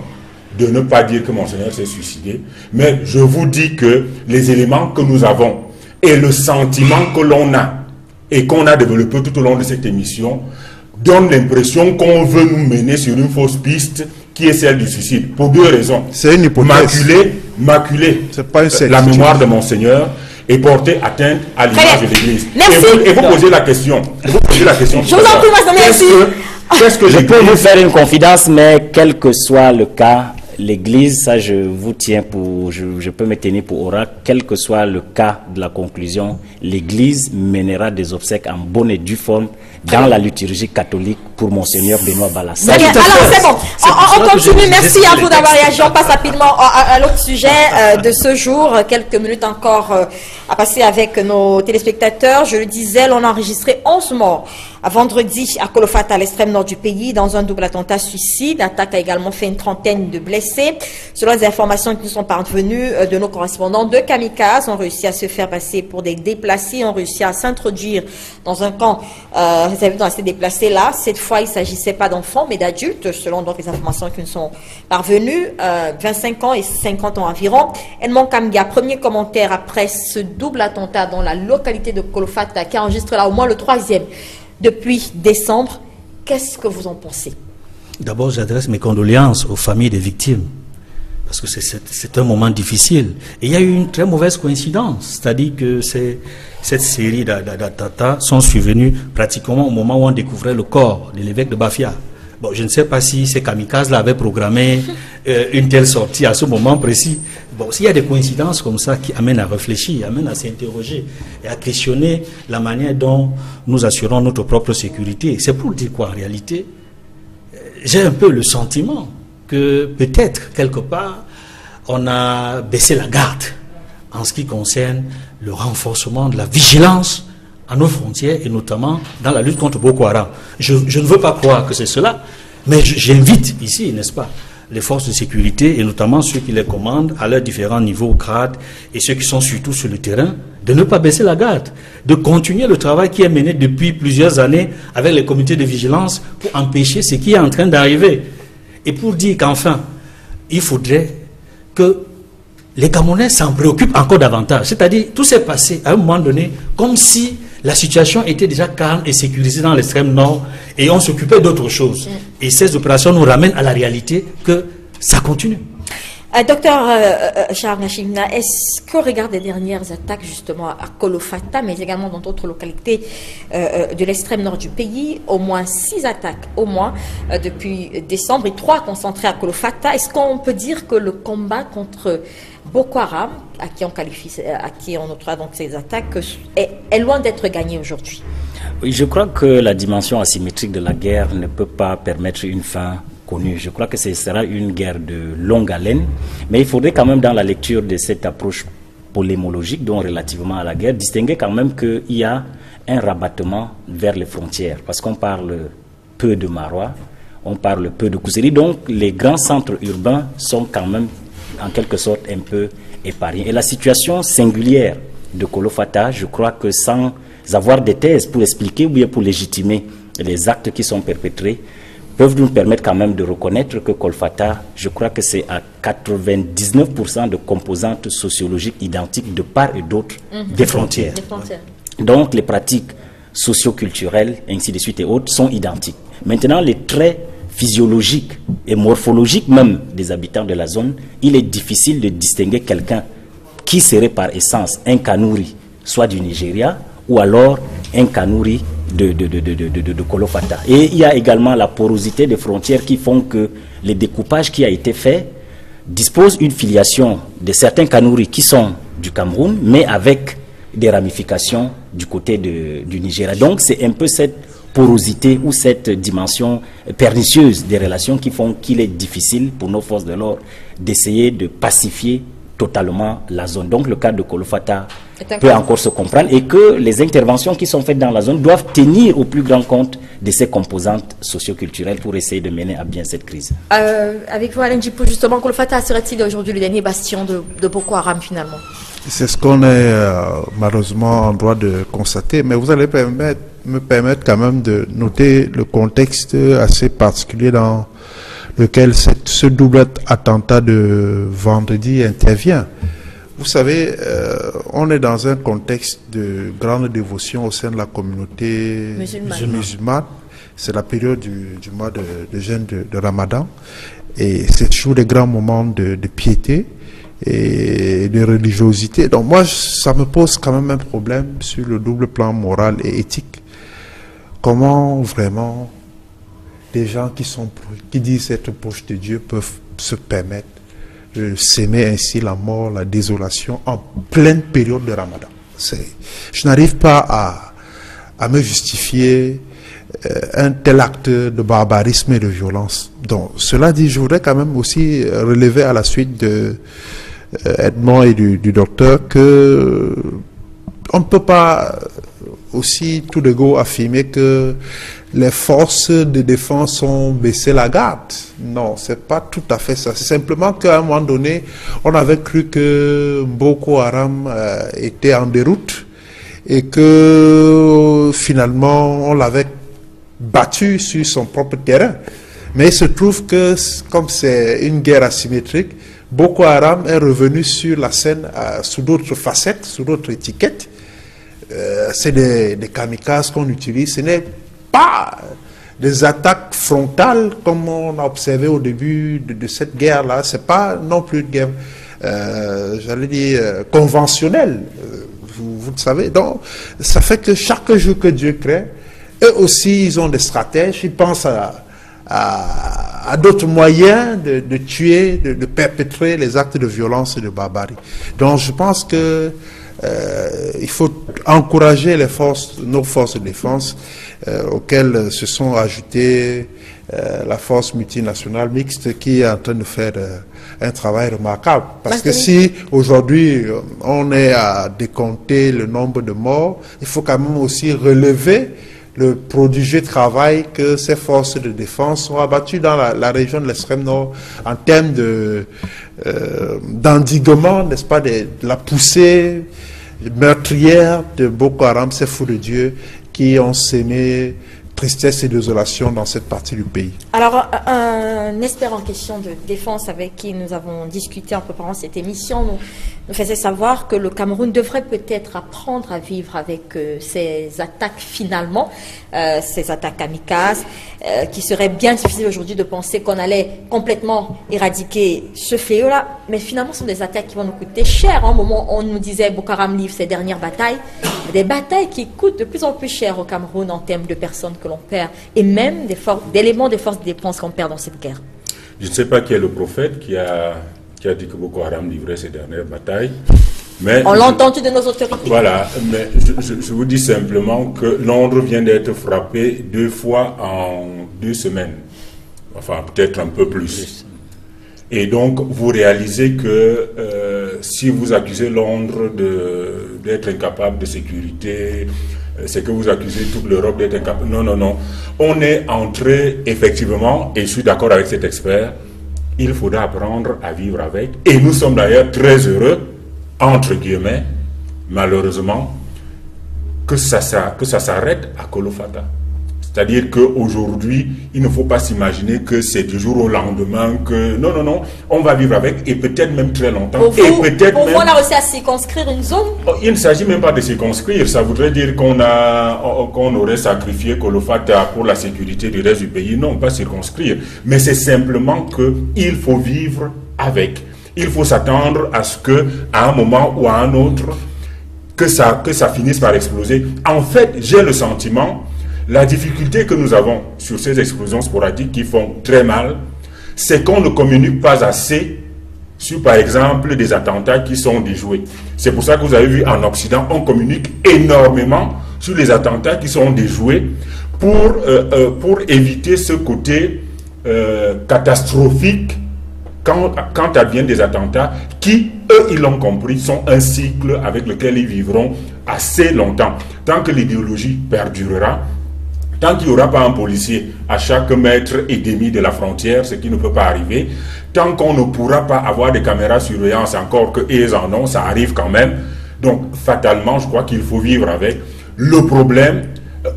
de ne pas dire que Monseigneur s'est suicidé, mais je vous dis que les éléments que nous avons et le sentiment que l'on a et qu'on a développé tout au long de cette émission donne l'impression qu'on veut nous mener sur une fausse piste qui est celle du suicide, pour deux raisons.
C'est une hypothèse.
Maculer
pas
la mémoire de Monseigneur et porter atteinte à l'image de l'Église. Et vous posez la question. Je vous
en prie, merci.
Qu'est-ce que je peux vous faire une confidence, mais quel que soit le cas, l'Église, ça je vous tiens pour, je peux me tenir pour oracle, quel que soit le cas de la conclusion, l'Église mènera des obsèques en bonne et due forme dans la liturgie catholique pour Monseigneur Benoît Balassa.
Alors c'est bon, on continue, merci à vous d'avoir réagi. On passe rapidement à l'autre sujet de ce jour, quelques minutes encore à passer avec nos téléspectateurs. Je le disais, l'on a enregistré 11 morts à vendredi à Kolofata, à l'extrême nord du pays, dans un double attentat suicide. L'attaque a également fait une trentaine de blessés. Selon les informations qui nous sont parvenues de nos correspondants, 2 kamikazes ont réussi à se faire passer pour des déplacés, ont réussi à s'introduire dans un camp réservé dans ces déplacés-là. Cette fois, il ne s'agissait pas d'enfants, mais d'adultes, selon donc les informations qui nous sont parvenues, 25 ans et 50 ans environ. Edmond Kamga, premier commentaire après ce double attentat dans la localité de Kolofata, qui enregistre là au moins le 3e depuis décembre. Qu'est-ce que vous en pensez?
D'abord, j'adresse mes condoléances aux familles des victimes, parce que c'est un moment difficile. Et il y a eu une très mauvaise coïncidence, c'est-à-dire que cette série d'attentats sont survenus pratiquement au moment où on découvrait le corps de l'évêque de Bafia. Bon, je ne sais pas si ces kamikazes avaient programmé une telle sortie à ce moment précis. Bon, s'il y a des coïncidences comme ça qui amènent à réfléchir, amènent à s'interroger et à questionner la manière dont nous assurons notre propre sécurité, c'est pour dire quoi en réalité? J'ai un peu le sentiment que peut-être quelque part on a baissé la garde en ce qui concerne le renforcement de la vigilance à nos frontières et notamment dans la lutte contre Boko Haram. Je ne veux pas croire que c'est cela, mais j'invite ici, n'est-ce pas, les forces de sécurité et notamment ceux qui les commandent à leurs différents niveaux, grades et ceux qui sont surtout sur le terrain, de ne pas baisser la garde, de continuer le travail qui est mené depuis plusieurs années avec les comités de vigilance pour empêcher ce qui est en train d'arriver. Et pour dire qu'enfin, il faudrait que les Camerounais s'en préoccupent encore davantage. C'est-à-dire, tout s'est passé à un moment donné comme si la situation était déjà calme et sécurisée dans l'extrême nord et on s'occupait d'autre chose. Et ces opérations nous ramènent à la réalité que ça continue.
Docteur Charles Nachimna, est-ce qu'au regard des dernières attaques justement à Kolofata, mais également dans d'autres localités de l'extrême nord du pays, au moins 6 attaques depuis décembre et 3 concentrées à Kolofata, est-ce qu'on peut dire que le combat contre Boko Haram, à qui on octroie donc ces attaques, est loin d'être gagné aujourd'hui?
Oui, je crois que la dimension asymétrique de la guerre ne peut pas permettre une fin connue. Je crois que ce sera une guerre de longue haleine, mais il faudrait quand même, dans la lecture de cette approche polémologique, donc relativement à la guerre, distinguer quand même qu'il y a un rabattement vers les frontières, parce qu'on parle peu de Marois, on parle peu de Kousséri, donc les grands centres urbains sont quand même en quelque sorte un peu épargnés. Et la situation singulière de Kolo-Fata, je crois que sans avoir des thèses pour expliquer ou bien pour légitimer les actes qui sont perpétrés, peuvent nous permettre quand même de reconnaître que Kolo-Fata, je crois que c'est à 99% de composantes sociologiques identiques de part et d'autre des frontières. Donc les pratiques socio-culturelles, ainsi de suite et autres, sont identiques. Maintenant, les traits physiologiques et morphologiques même des habitants de la zone, il est difficile de distinguer quelqu'un qui serait par essence un Kanouri, soit du Nigeria, ou alors un Kanouri de Kolo-Fata. Et il y a également la porosité des frontières qui font que le découpage qui a été fait dispose une filiation de certains Kanouris qui sont du Cameroun, mais avec des ramifications du côté du Nigeria. Donc c'est un peu cette porosité ou cette dimension pernicieuse des relations qui font qu'il est difficile pour nos forces de l'ordre d'essayer de pacifier totalement la zone. Donc le cas de Kolo-Fata peut encore se comprendre et que les interventions qui sont faites dans la zone doivent tenir au plus grand compte de ces composantes socioculturelles pour essayer de mener à bien cette crise.
Avec vous, Alain Djipo, justement, Kolo-Fata serait-il aujourd'hui le dernier bastion de Boko Haram finalement?
C'est ce qu'on est malheureusement en droit de constater, mais vous allez me permettre quand même de noter le contexte assez particulier dans lequel ce double attentat de vendredi intervient. Vous savez, on est dans un contexte de grande dévotion au sein de la communauté musulmane. C'est la période du mois de jeûne de Ramadan. Et c'est toujours des grands moments de piété et de religiosité. Donc moi, ça me pose quand même un problème sur le double plan moral et éthique. Comment vraiment des gens qui disent être proches de Dieu peuvent se permettre de s'aimer ainsi la mort, la désolation en pleine période de Ramadan. Je n'arrive pas à me justifier un tel acte de barbarisme et de violence. Donc, cela dit, je voudrais quand même aussi relever à la suite de Edmond et du docteur que on ne peut pas aussi tout de go affirmer que les forces de défense ont baissé la garde. Non, c'est pas tout à fait ça. C'est simplement qu'à un moment donné, on avait cru que Boko Haram était en déroute et que finalement on l'avait battu sur son propre terrain. Mais il se trouve que comme c'est une guerre asymétrique, Boko Haram est revenu sur la scène sous d'autres facettes, sous d'autres étiquettes. C'est des kamikazes qu'on utilise. Ce n'est pas des attaques frontales comme on a observé au début de cette guerre-là. C'est pas non plus une guerre, j'allais dire, conventionnelle. Vous le savez. Donc, ça fait que chaque jour que Dieu crée, eux aussi, ils ont des stratèges. Ils pensent à d'autres moyens de tuer, de perpétrer les actes de violence et de barbarie. Donc, je pense que il faut encourager nos forces de défense auxquelles se sont ajoutées la force multinationale mixte qui est en train de faire un travail remarquable. Parce que si aujourd'hui on est à décompter le nombre de morts, il faut quand même aussi relever le prodigieux travail que ces forces de défense ont abattu dans la région de l'extrême nord en termes d'endiguement, n'est-ce pas, de la poussée meurtrière de Boko Haram, ces fous de Dieu qui ont sémé tristesse et désolation dans cette partie du pays.
Alors, un expert en question de défense avec qui nous avons discuté en préparant cette émission nous faisait savoir que le Cameroun devrait peut-être apprendre à vivre avec ces attaques finalement, ces attaques kamikazes, qui serait bien difficile aujourd'hui de penser qu'on allait complètement éradiquer ce fléau-là, mais finalement ce sont des attaques qui vont nous coûter cher. À un moment, on nous disait Boko Haram livre ses dernières batailles, des batailles qui coûtent de plus en plus cher au Cameroun en termes de personnes que l'on perd et même d'éléments des forces de défense qu'on perd dans cette guerre.
Je ne sais pas qui est le prophète qui a dit que Boko Haram livrait ses dernières batailles. Mais
on l'a entendu de nos autorités.
Voilà, mais je vous dis simplement que Londres vient d'être frappé 2 fois en 2 semaines. Enfin, peut-être un peu plus. Et donc, vous réalisez que si vous accusez Londres d'être incapable de sécurité, c'est que vous accusez toute l'Europe d'être incapable. Non, non, non. On est entré, effectivement, et je suis d'accord avec cet expert, il faudra apprendre à vivre avec. Et nous sommes d'ailleurs très heureux, entre guillemets, malheureusement, que ça s'arrête à Kolofata. C'est-à-dire qu'aujourd'hui, il ne faut pas s'imaginer que c'est du jour au lendemain que... Non, non, non, on va vivre avec, et peut-être même très longtemps.
Pour vous,
et peut-être
pour
même...
vous, on a réussi à circonscrire une zone?
Il ne s'agit même pas de circonscrire, ça voudrait dire qu'on aurait sacrifié Kolofata pour la sécurité du reste du pays. Non, pas circonscrire, mais c'est simplement qu'il faut vivre avec. Il faut s'attendre à ce que, à un moment ou à un autre, que ça finisse par exploser. En fait, j'ai le sentiment... La difficulté que nous avons sur ces explosions sporadiques qui font très mal, c'est qu'on ne communique pas assez sur, par exemple, des attentats qui sont déjoués. C'est pour ça que vous avez vu en Occident, on communique énormément sur les attentats qui sont déjoués pour éviter ce côté catastrophique quand adviennent des attentats qui, eux, ils l'ont compris, sont un cycle avec lequel ils vivront assez longtemps. Tant que l'idéologie perdurera, tant qu'il n'y aura pas un policier à chaque mètre et demi de la frontière, ce qui ne peut pas arriver, tant qu'on ne pourra pas avoir des caméras de surveillance, encore que ils en ont, ça arrive quand même. Donc, fatalement, je crois qu'il faut vivre avec. Le problème,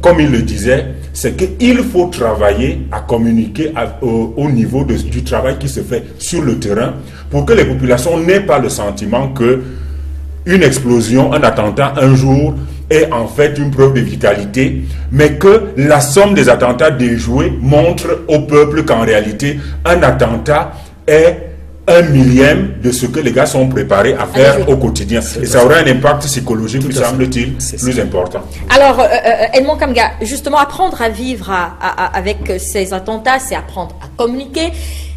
comme il le disait, c'est qu'il faut travailler à communiquer au niveau du travail qui se fait sur le terrain pour que les populations n'aient pas le sentiment que une explosion, un attentat un jour est en fait une preuve de vitalité, mais que la somme des attentats déjoués montre au peuple qu'en réalité, un attentat est 1/1000 de ce que les gars sont préparés à faire au quotidien. Et ça aura un impact psychologique, me semble-t-il, plus important.
Alors, Edmond Kamga, justement, apprendre à vivre avec ces attentats, c'est apprendre à communiquer,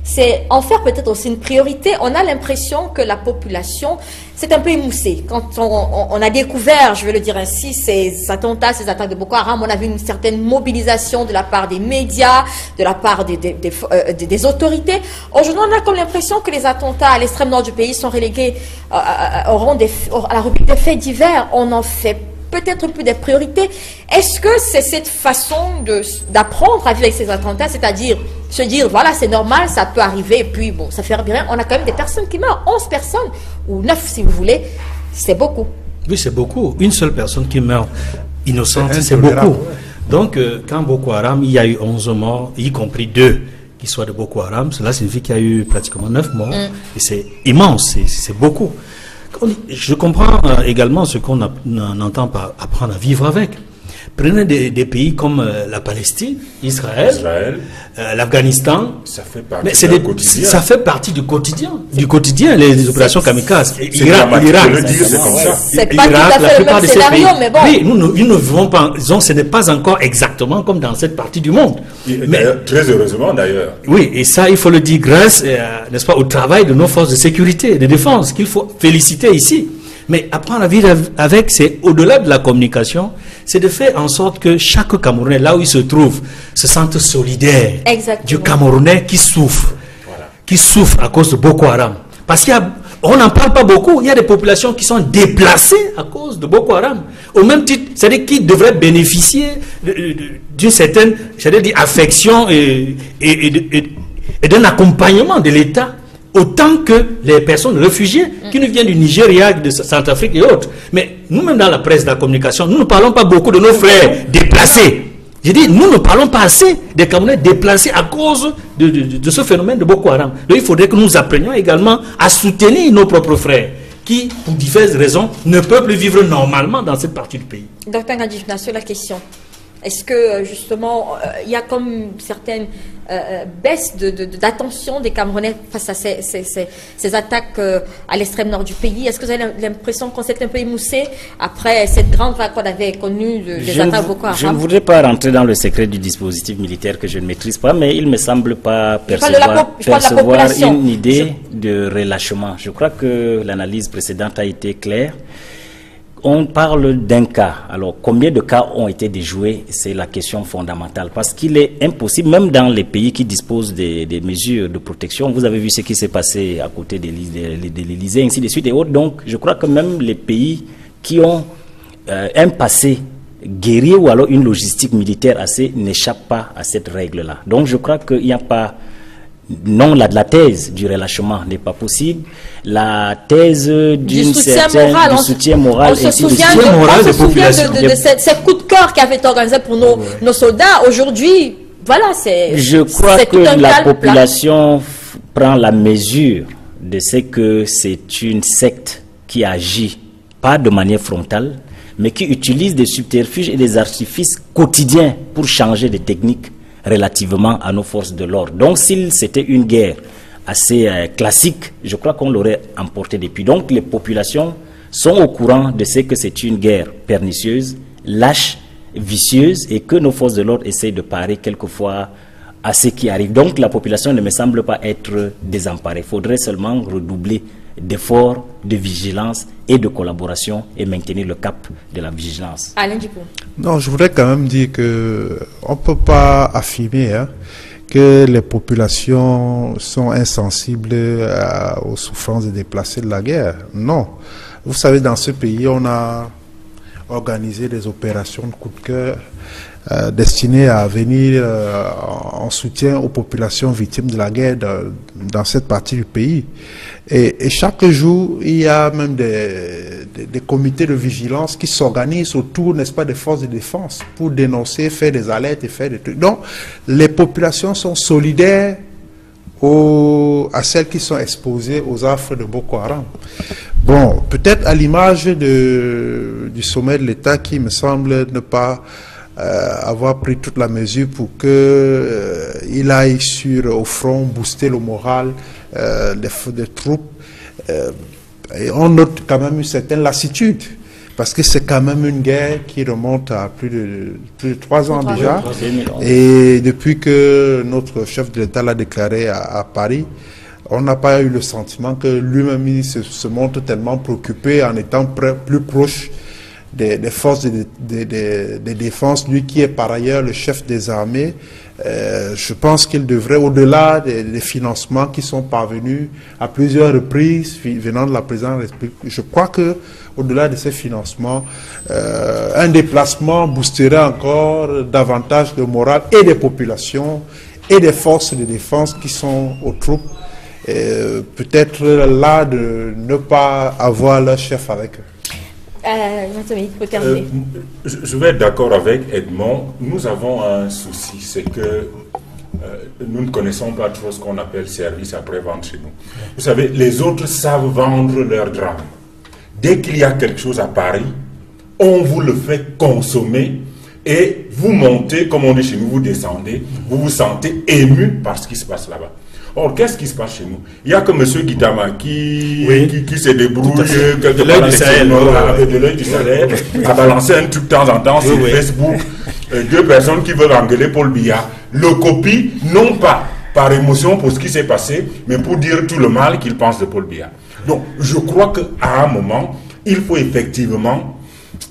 c'est en faire peut-être aussi une priorité. On a l'impression que la population s'est un peu émoussée. Quand on a découvert, je vais le dire ainsi, ces attentats, ces attaques de Boko Haram, on a vu une certaine mobilisation de la part des médias, de la part des autorités. Aujourd'hui, on a comme l'impression que les attentats à l'extrême nord du pays sont relégués à la rubrique des faits divers. On en fait peut-être plus des priorités. Est-ce que c'est cette façon d'apprendre à vivre avec ces attentats, c'est-à-dire se dire, voilà, c'est normal, ça peut arriver, et puis bon, ça fait rien. On a quand même des personnes qui meurent, 11 personnes, ou 9 si vous voulez, c'est beaucoup.
Oui, c'est beaucoup. Une seule personne qui meurt innocente, c'est beaucoup. Donc, quand Boko Haram, il y a eu 11 morts, y compris 2 qui soient de Boko Haram, cela signifie qu'il y a eu pratiquement 9 morts, et c'est immense, c'est beaucoup. Je comprends également ce qu'on entend par apprendre à vivre avec. Prenez des pays comme la Palestine, Israël, l'Afghanistan.
Ça fait partie du quotidien.
Ça fait partie du quotidien, les opérations kamikazes. L'Irak,
c'est pas tout à fait le même scénario, mais bon.
Oui, nous ne vivons pas, disons, ce n'est pas encore exactement comme dans cette partie du monde.
Mais très heureusement d'ailleurs.
Oui, et ça, il faut le dire grâce, n'est-ce pas, au travail de nos forces de sécurité et de défense, qu'il faut féliciter ici. Mais apprendre à vivre avec, c'est au-delà de la communication, c'est de faire en sorte que chaque Camerounais, là où il se trouve, se sente solidaire du Camerounais qui souffre, à cause de Boko Haram. Parce qu'on n'en parle pas beaucoup, il y a des populations qui sont déplacées à cause de Boko Haram. Au même titre, c'est-à-dire qu'ils devraient bénéficier d'une certaine, j'allais dire, affection et d'un accompagnement de l'État, autant que les personnes réfugiées qui nous viennent du Nigeria, de Centrafrique et autres. Mais nous-mêmes dans la presse, dans la communication, nous ne parlons pas beaucoup de nos frères déplacés. J'ai dit, nous ne parlons pas assez des Camerounais déplacés à cause de ce phénomène de Boko Haram. Donc il faudrait que nous apprenions également à soutenir nos propres frères qui, pour diverses raisons, ne peuvent plus vivre normalement dans cette partie du pays.
Docteur Ngadjifna, sur la question, Est-ce que justement il y a comme certaines baisse d'attention des Camerounais face à ces attaques à l'extrême nord du pays? Est-ce que vous avez l'impression qu'on s'est un peu émoussé après cette grande vague qu'on avait connue des attaques Boko Haram?
Je ne voudrais pas rentrer dans le secret du dispositif militaire que je ne maîtrise pas, mais il ne me semble pas percevoir une idée de relâchement. Je crois que l'analyse précédente a été claire. On parle d'un cas. Alors, combien de cas ont été déjoués? C'est la question fondamentale. Parce qu'il est impossible, même dans les pays qui disposent des mesures de protection, vous avez vu ce qui s'est passé à côté de l'Élysée, ainsi de suite et autres. Donc, je crois que même les pays qui ont un passé guerrier ou alors une logistique militaire assez n'échappent pas à cette règle-là. Donc, je crois qu'il n'y a pas... Non, la thèse du relâchement n'est pas possible. La thèse du soutien moral.
On se souvient de ces coups de cœur qui avaient été organisés pour nos soldats. Aujourd'hui, voilà, c'est...
Je crois que la population prend la mesure de ce que c'est une secte qui agit, pas de manière frontale, mais qui utilise des subterfuges et des artifices quotidiens pour changer des techniques relativement à nos forces de l'ordre. Donc, s'il c'était une guerre assez classique, je crois qu'on l'aurait emporté depuis. Donc, les populations sont au courant de ce que c'est une guerre pernicieuse, lâche, vicieuse, et que nos forces de l'ordre essayent de parer quelquefois à ce qui arrive. Donc, la population ne me semble pas être désemparée. Il faudrait seulement redoubler d'efforts, de vigilance et de collaboration et maintenir le cap de la vigilance.
Alain Djipo.
Non, je voudrais quand même dire que on ne peut pas affirmer que les populations sont insensibles aux souffrances des déplacés de la guerre. Non. Vous savez, dans ce pays, on a organisé des opérations de coup de cœur destinées à venir en soutien aux populations victimes de la guerre dans cette partie du pays. Et chaque jour, il y a même des comités de vigilance qui s'organisent autour, n'est-ce pas, des forces de défense pour dénoncer, faire des alertes et faire des trucs. Donc, les populations sont solidaires à celles qui sont exposées aux affres de Boko Haram. Bon, peut-être à l'image du sommet de l'État qui me semble ne pas avoir pris toute la mesure pour qu'il aille au front booster le moral des troupes. Et on note quand même une certaine lassitude, parce que c'est quand même une guerre qui remonte à plus de 3 ans déjà. Et depuis que notre chef de l'État l'a déclaré à Paris, on n'a pas eu le sentiment que lui-même se montre tellement préoccupé en étant plus proche des forces de défense, lui qui est par ailleurs le chef des armées. Je pense qu'il devrait, au-delà des financements qui sont parvenus à plusieurs reprises venant de la présidence de la République, je crois que au-delà de ces financements, un déplacement boosterait encore davantage le moral et des populations et des forces de défense qui sont aux troupes. Peut-être là de ne pas avoir leur chef avec eux.
Je vais être d'accord avec Edmond. Nous avons un souci, c'est que nous ne connaissons pas trop ce qu'on appelle service après-vente chez nous. Vous savez, les autres savent vendre leur drame. Dès qu'il y a quelque chose à Paris, on vous le fait consommer et vous montez, comme on dit chez nous, vous descendez, vous vous sentez ému par ce qui se passe là-bas. Or, qu'est-ce qui se passe chez nous? Il n'y a que M. Guitama qui se débrouille quelque part avec de l'œil du salaire, à balancer un truc de temps en temps sur Facebook. 2 personnes qui veulent engueuler Paul Biya le copient, non pas par émotion pour ce qui s'est passé, mais pour dire tout le mal qu'ils pensent de Paul Biya. Donc, je crois qu'à un moment, il faut effectivement,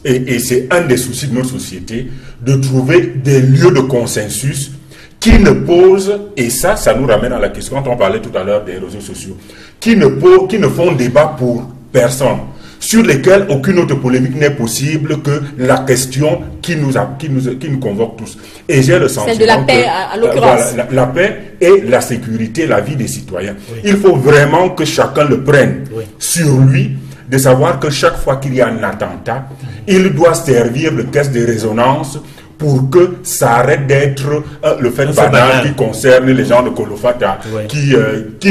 et c'est un des soucis de notre société, de trouver des lieux de consensus qui ne posent, et ça nous ramène à la question quand on parlait tout à l'heure des réseaux sociaux, qui ne font débat pour personne, sur lesquels aucune autre polémique n'est possible que la question qui nous convoque tous. Et j'ai le sentiment
c'est de la paix, à l'occurrence.
La paix et la sécurité, la vie des citoyens. Oui. Il faut vraiment que chacun le prenne sur lui, de savoir que chaque fois qu'il y a un attentat, il doit servir de caisse de résonance pour que ça arrête d'être le fait banal qui concerne les gens de Kolofata, qui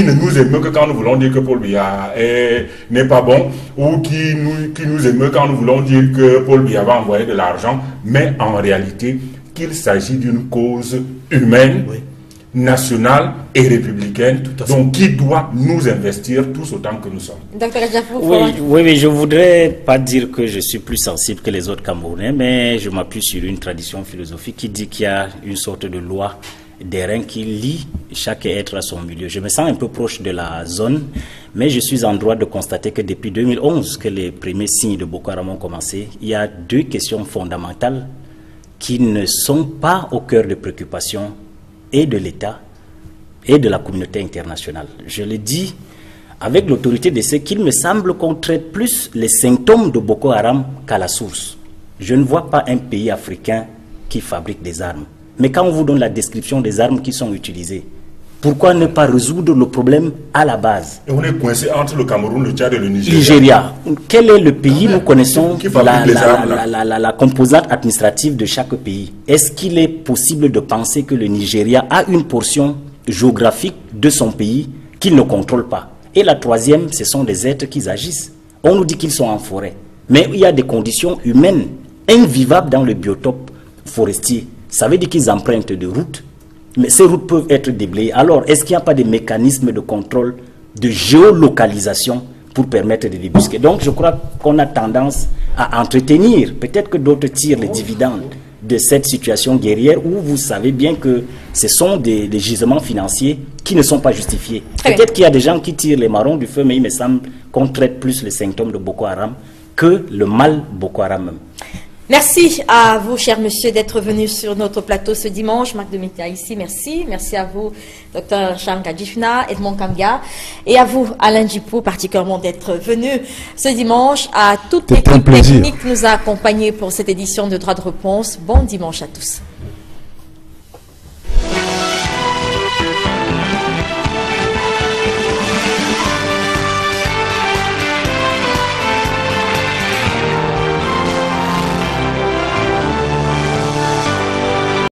ne nous émeut que quand nous voulons dire que Paul Biya n'est pas bon, ou qui nous émeut quand nous voulons dire que Paul Biya va envoyer de l'argent, mais en réalité, qu'il s'agit d'une cause humaine, nationale et républicaine, donc qui doit nous investir tous autant que nous sommes.
Docteur Adjafou,
oui, je ne voudrais pas dire que je suis plus sensible que les autres Camerounais, mais je m'appuie sur une tradition philosophique qui dit qu'il y a une sorte de loi des reins qui lie chaque être à son milieu. Je me sens un peu proche de la zone, mais je suis en droit de constater que depuis 2011, que les premiers signes de Boko Haram ont commencé, il y a deux questions fondamentales qui ne sont pas au cœur de préoccupation et de l'État et de la communauté internationale. Je le dis avec l'autorité de ce qu'il me semble qu'on traite plus les symptômes de Boko Haram qu'à la source. Je ne vois pas un pays africain qui fabrique des armes. Mais quand on vous donne la description des armes qui sont utilisées, pourquoi ne pas résoudre le problème à la base?
Et on est coincé entre le Cameroun, le Tchad et le Nigeria.
Nigeria. Quel est le pays? Nous connaissons la composante administrative de chaque pays. Est-ce qu'il est possible de penser que le Nigeria a une portion géographique de son pays qu'il ne contrôle pas? Et la troisième, ce sont des êtres qui agissent. On nous dit qu'ils sont en forêt. Mais il y a des conditions humaines invivables dans le biotope forestier. Ça veut dire qu'ils empruntent des routes. Mais ces routes peuvent être déblayées. Alors, est-ce qu'il n'y a pas de mécanisme de contrôle, de géolocalisation pour permettre de débusquer? Donc, je crois qu'on a tendance à entretenir. Peut-être que d'autres tirent les dividendes de cette situation guerrière où vous savez bien que ce sont des gisements financiers qui ne sont pas justifiés. Peut-être qu'il y a des gens qui tirent les marrons du feu, mais il me semble qu'on traite plus les symptômes de Boko Haram que le mal Boko Haram même.
Merci à vous, cher monsieur, d'être venu sur notre plateau ce dimanche. Marc Domitia ici, merci. Merci à vous, Dr Changa Djifna, Edmond Kambia. Et à vous, Alain Djipou, particulièrement d'être venu ce dimanche. À toute l'équipe technique qui nous a accompagnés pour cette édition de Droit de Réponse. Bon dimanche à tous.